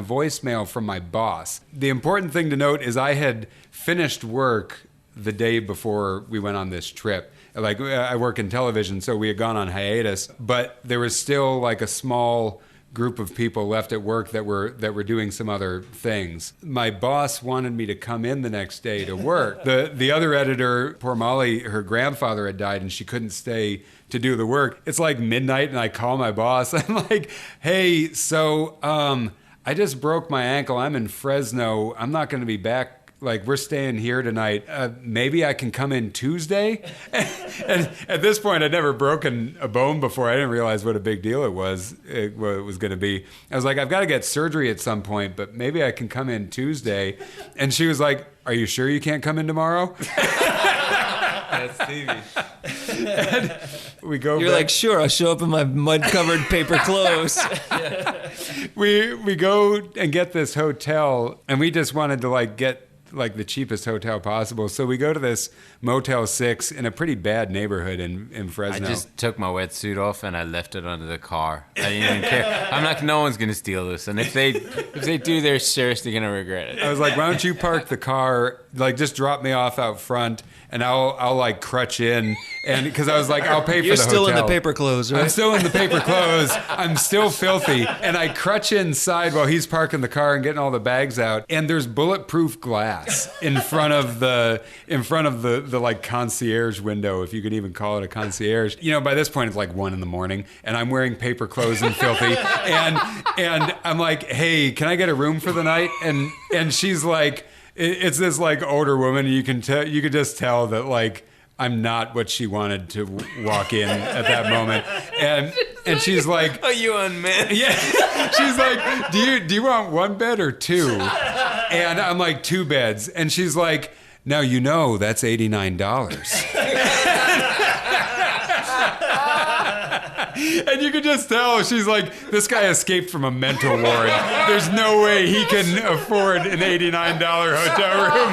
voicemail from my boss. The important thing to note is I had finished work the day before we went on this trip. Like I work in television, so we had gone on hiatus, but there was still like a small group of people left at work that were doing some other things. My boss wanted me to come in the next day to work. The other editor, poor Molly, her grandfather had died and she couldn't stay to do the work. It's like midnight and I call my boss. I'm like, hey, so I just broke my ankle. I'm in Fresno. I'm not going to be back. Like, we're staying here tonight. Maybe I can come in Tuesday? And at this point, I'd never broken a bone before. I didn't realize what a big deal it was going to be. I was like, I've got to get surgery at some point, but maybe I can come in Tuesday. And she was like, are you sure you can't come in tomorrow? That's TV. We go You're back. like, sure, I'll show up in my mud-covered paper clothes. We go and get this hotel, and we just wanted to like get like the cheapest hotel possible. So we go to this Motel 6 in a pretty bad neighborhood in Fresno. I just took my wetsuit off and I left it under the car. I didn't even care. I'm like, no one's gonna steal this, and if they do, they're seriously gonna regret it. I was like, why don't you park the car, like just drop me off out front, and I'll like crutch in, and because I was like, I'll pay for You're the still hotel. in the paper clothes, right? I'm still in the paper clothes. I'm still filthy, and I crutch inside while he's parking the car and getting all the bags out. And there's bulletproof glass in front of the like concierge window, if you could even call it a concierge. You know, by this point it's like 1 a.m, and I'm wearing paper clothes and filthy, and I'm like, hey, can I get a room for the night? And she's like, it's this like older woman. You could just tell that like I'm not what she wanted to walk in at that moment. And she's like, Are you unmanned? yeah. She's like, do you want 1 bed or 2? And I'm like, 2 beds. And she's like, now you know that's $89. And you could just tell she's like, this guy escaped from a mental ward. There's no way he can afford an $89 hotel room.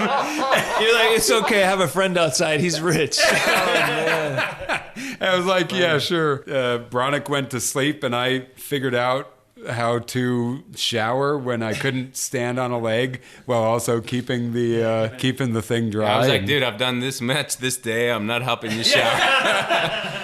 You're like, it's okay, I have a friend outside, he's rich. Oh, man. I was like, yeah, sure. Bronic went to sleep, and I figured out how to shower when I couldn't stand on a leg while also keeping the thing dry. I was like, dude, I've done this much this day. I'm not helping you shower.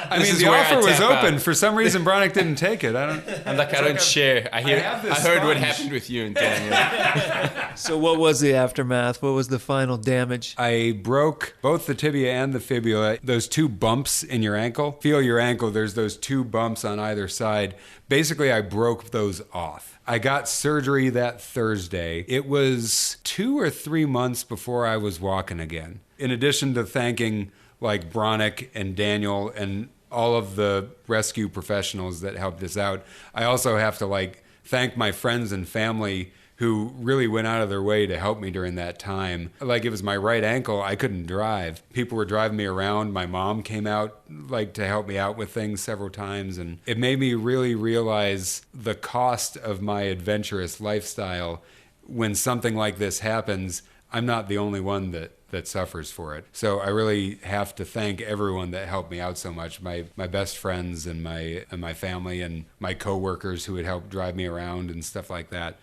I mean, the offer was open. For some reason, Bronic didn't take it. I'm like, I don't share. I heard what happened with you and Daniel. So what was the aftermath? What was the final damage? I broke both the tibia and the fibula. Those 2 bumps in your ankle. Feel your ankle. There's those 2 bumps on either side. Basically, I broke those off. I got surgery that Thursday. It was 2 or 3 months before I was walking again. In addition to thanking like Bronic and Daniel and all of the rescue professionals that helped us out, I also have to like thank my friends and family who really went out of their way to help me during that time. Like, it was my right ankle. I couldn't drive. People were driving me around. My mom came out like to help me out with things several times. And it made me really realize the cost of my adventurous lifestyle. When something like this happens, I'm not the only one that suffers for it. So I really have to thank everyone that helped me out so much. My best friends and my family and my coworkers who would help drive me around and stuff like that.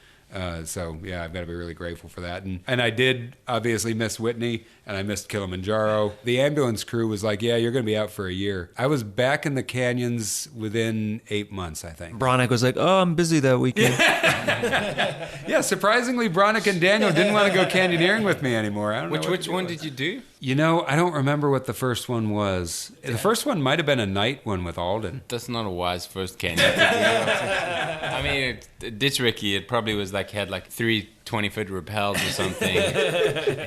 So yeah, I've got to be really grateful for that. And I did obviously miss Whitney, and I missed Kilimanjaro. The ambulance crew was like, yeah, you're going to be out for a year. I was back in the canyons within 8 months, I think. Bronic was like, oh, I'm busy that weekend. Yeah, surprisingly, Bronic and Daniel didn't want to go canyoneering with me anymore. I don't know Which one did you do? You know, I don't remember what the first one was. The first one might have been a night one with Alden. That's not a wise first canyon to do. I mean, Ditch Ricky, it probably was like, had like 3 20-foot rappels or something.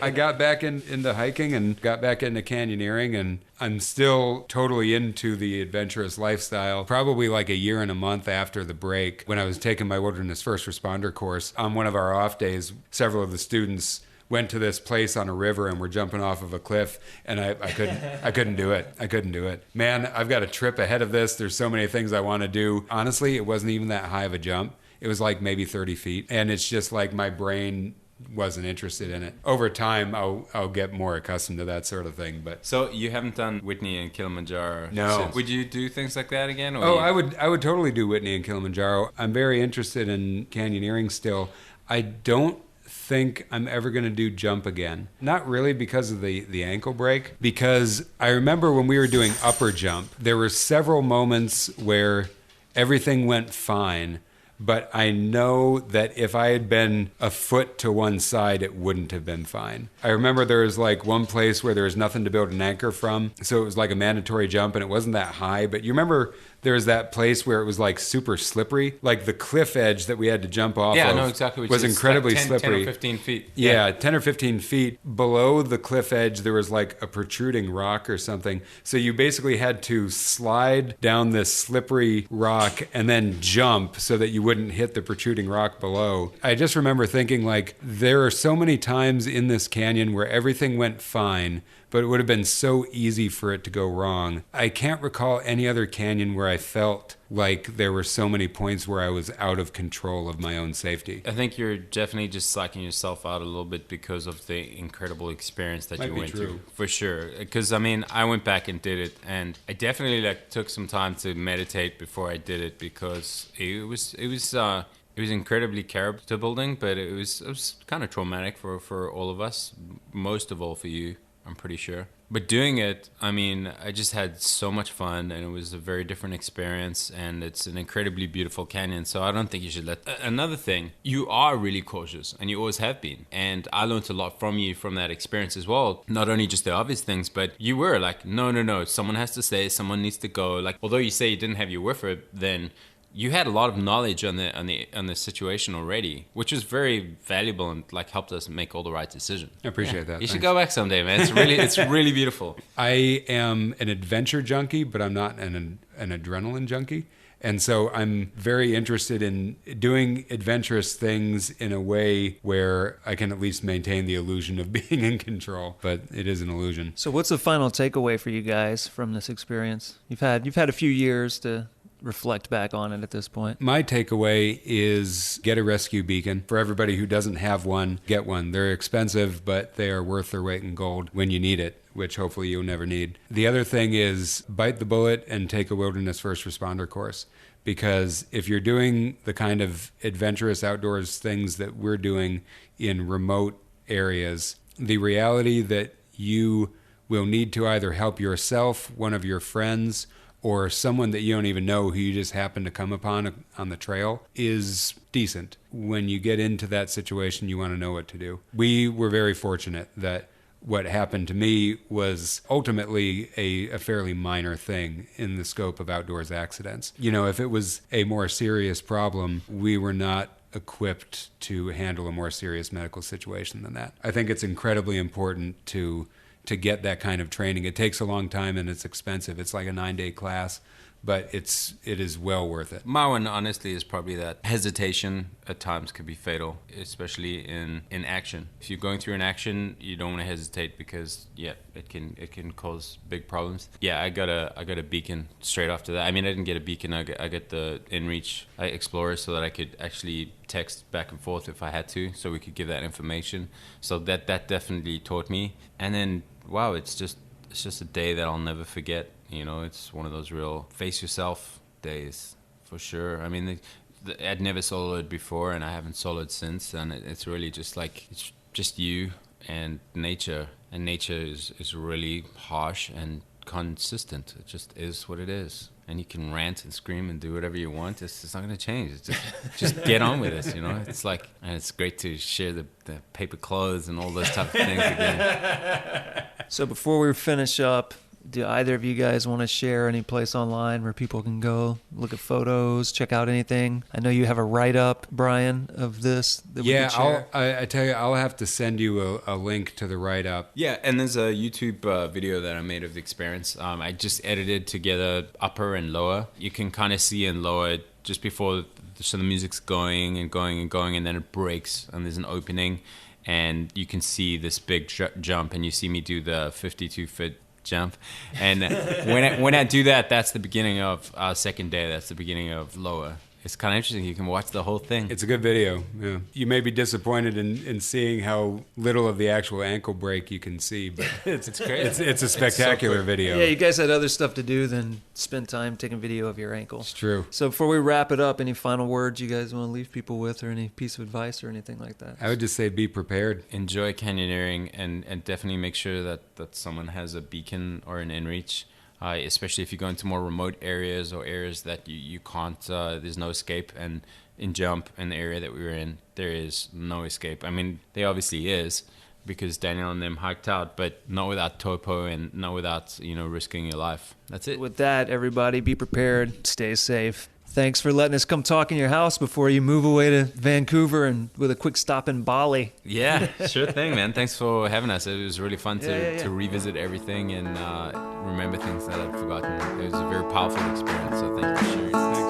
I got back into hiking and got back into canyoneering, and I'm still totally into the adventurous lifestyle. Probably like a year and a month after the break, when I was taking my wilderness first responder course, on one of our off days, several of the students went to this place on a river and were jumping off of a cliff, and I couldn't do it. I couldn't do it. Man, I've got a trip ahead of this. There's so many things I want to do. Honestly, it wasn't even that high of a jump. It was like maybe 30 feet. And it's just like my brain wasn't interested in it. Over time, I'll get more accustomed to that sort of thing. But so you haven't done Whitney and Kilimanjaro? No. Since. Would you do things like that again? Or I would totally do Whitney and Kilimanjaro. I'm very interested in canyoneering still. I don't think I'm ever going to do jump again. Not really because of the ankle break, because I remember when we were doing upper jump, there were several moments where everything went fine, but I know that if I had been a foot to one side, it wouldn't have been fine. I remember there was like one place where there was nothing to build an anchor from, so it was like a mandatory jump, and it wasn't that high, but you remember there was that place where it was like super slippery, like the cliff edge that we had to jump off I of know exactly what was incredibly like 10 slippery. 10 or 15 feet. Yeah, 10 or 15 feet below the cliff edge, there was like a protruding rock or something. So you basically had to slide down this slippery rock and then jump so that you wouldn't hit the protruding rock below. I just remember thinking, like, there are so many times in this canyon where everything went fine, but it would have been so easy for it to go wrong. I can't recall any other canyon where I felt like there were so many points where I was out of control of my own safety. I think you're definitely just psyching yourself out a little bit because of the incredible experience that you went through. For sure. Because, I mean, I went back and did it, and I definitely took some time to meditate before I did it, because it was incredibly character building, but it was kind of traumatic for all of us, most of all for you, I'm pretty sure. But doing it, I mean, I just had so much fun, and it was a very different experience, and it's an incredibly beautiful canyon, so I don't think you should let... Another thing, you are really cautious, and you always have been, and I learned a lot from you from that experience as well. Not only just the obvious things, but you were like, no, someone has to stay, someone needs to go. Like, although you say you didn't have your woofer then, you had a lot of knowledge on the situation already, which was very valuable and like helped us make all the right decisions. I appreciate that. You should go back someday, man. It's really beautiful. I am an adventure junkie, but I'm not an adrenaline junkie. And so I'm very interested in doing adventurous things in a way where I can at least maintain the illusion of being in control, but it is an illusion. So what's the final takeaway for you guys from this experience? You've had a few years to reflect back on it at this point. My takeaway is get a rescue beacon. For everybody who doesn't have one, get one. They're expensive, but they are worth their weight in gold when you need it, which hopefully you'll never need. The other thing is bite the bullet and take a wilderness first responder course. Because if you're doing the kind of adventurous outdoors things that we're doing in remote areas, the reality that you will need to either help yourself, one of your friends, or someone that you don't even know who you just happen to come upon on the trail is decent. When you get into that situation, you want to know what to do. We were very fortunate that what happened to me was ultimately a fairly minor thing in the scope of outdoors accidents. You know, if it was a more serious problem, we were not equipped to handle a more serious medical situation than that. I think it's incredibly important to get that kind of training. It takes a long time and it's expensive. It's like a 9-day class, but it is well worth it. My one, honestly, is probably that hesitation at times could be fatal, especially in action. If you're going through an action, you don't want to hesitate because, it can cause big problems. Yeah, I got a beacon straight after that. I mean, I didn't get a beacon. I got the InReach Explorer so that I could actually text back and forth if I had to, so we could give that information. So that definitely taught me. And then, wow, it's just a day that I'll never forget. You know, it's one of those real face yourself days for sure. I mean, I'd never soloed before, and I haven't soloed since, and it's really just like it's just you and nature. And nature is really harsh and consistent. It just is what it is. And you can rant and scream and do whatever you want. It's not going to change. It's just get on with it, you know. It's like, and it's great to share the paper clothes and all those type of things again. So before we finish up, do either of you guys want to share any place online where people can go look at photos, check out anything? I know you have a write-up, Brian, of this that we can share. I tell you, I'll have to send you a link to the write-up. Yeah, and there's a YouTube video that I made of the experience. I just edited together upper and lower. You can kind of see in lower just before, so the music's going and going and going, and then it breaks, and there's an opening, and you can see this big jump, and you see me do the 52-foot jump, and when I do that, that's the beginning of our second day. That's the beginning of lower, it's kind of interesting. You can watch the whole thing. It's a good video. Yeah. You may be disappointed in seeing how little of the actual ankle break you can see, but It's great. it's a spectacular video. Yeah, you guys had other stuff to do than spend time taking video of your ankle. It's true. So before we wrap it up, any final words you guys want to leave people with, or any piece of advice or anything like that? I would just say be prepared. Enjoy canyoneering, and definitely make sure that someone has a beacon or an inReach. Especially if you go into more remote areas or areas that you can't, there's no escape. And in jump, in the area that we were in, there is no escape. I mean, there obviously is, because Daniel and them hiked out, but not without topo and not without, risking your life. That's it. With that, everybody, be prepared, stay safe. Thanks for letting us come talk in your house before you move away to Vancouver and with a quick stop in Bali. Yeah, sure thing, man. Thanks for having us. It was really fun to revisit everything and remember things that I'd forgotten. It was a very powerful experience, so thank you for sharing. Thanks.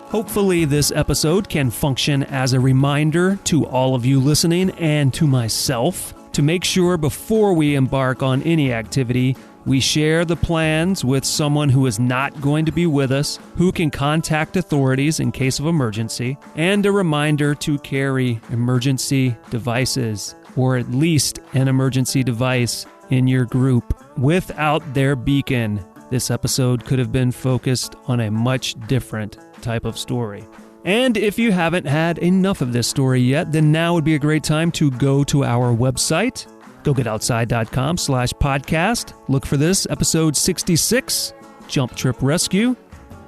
Hopefully this episode can function as a reminder to all of you listening and to myself to make sure before we embark on any activity, we share the plans with someone who is not going to be with us, who can contact authorities in case of emergency, and a reminder to carry emergency devices, or at least an emergency device in your group. Without their beacon, this episode could have been focused on a much different type of story. And if you haven't had enough of this story yet, then now would be a great time to go to our website, gogetoutside.com/podcast. Look for this, episode 66, Jump Trip Rescue.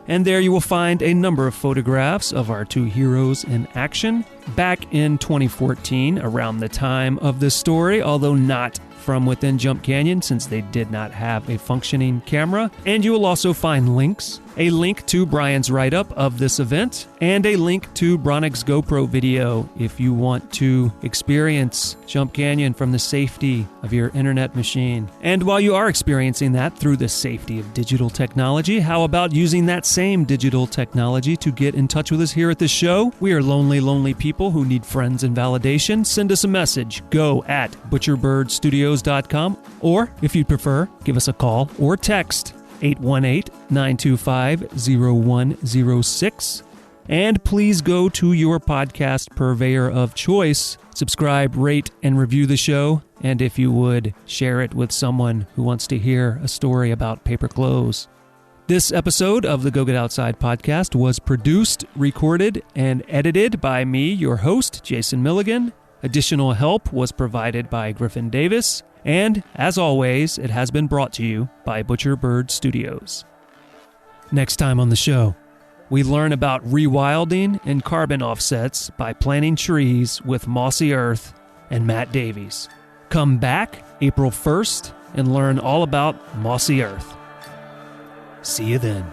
And there you will find a number of photographs of our two heroes in action back in 2014, around the time of this story, although not from within Jump Canyon, since they did not have a functioning camera. And you will also find links, a link to Brian's write-up of this event, and a link to Bronic's GoPro video if you want to experience Jump Canyon from the safety of your internet machine. And while you are experiencing that through the safety of digital technology, how about using that same digital technology to get in touch with us here at the show? We are lonely, lonely people who need friends and validation. Send us a message. Go at butcherbirdstudios.com, or if you'd prefer, give us a call or text 818-925-0106. And please go to your podcast purveyor of choice. Subscribe, rate, and review the show. And if you would, share it with someone who wants to hear a story about paper clothes. This episode of the Go Get Outside podcast was produced, recorded, and edited by me, your host, Jason Milligan. Additional help was provided by Griffin Davis. And, as always, it has been brought to you by Butcher Bird Studios. Next time on the show, we learn about rewilding and carbon offsets by planting trees with Mossy Earth and Matt Davies. Come back April 1st and learn all about Mossy Earth. See you then.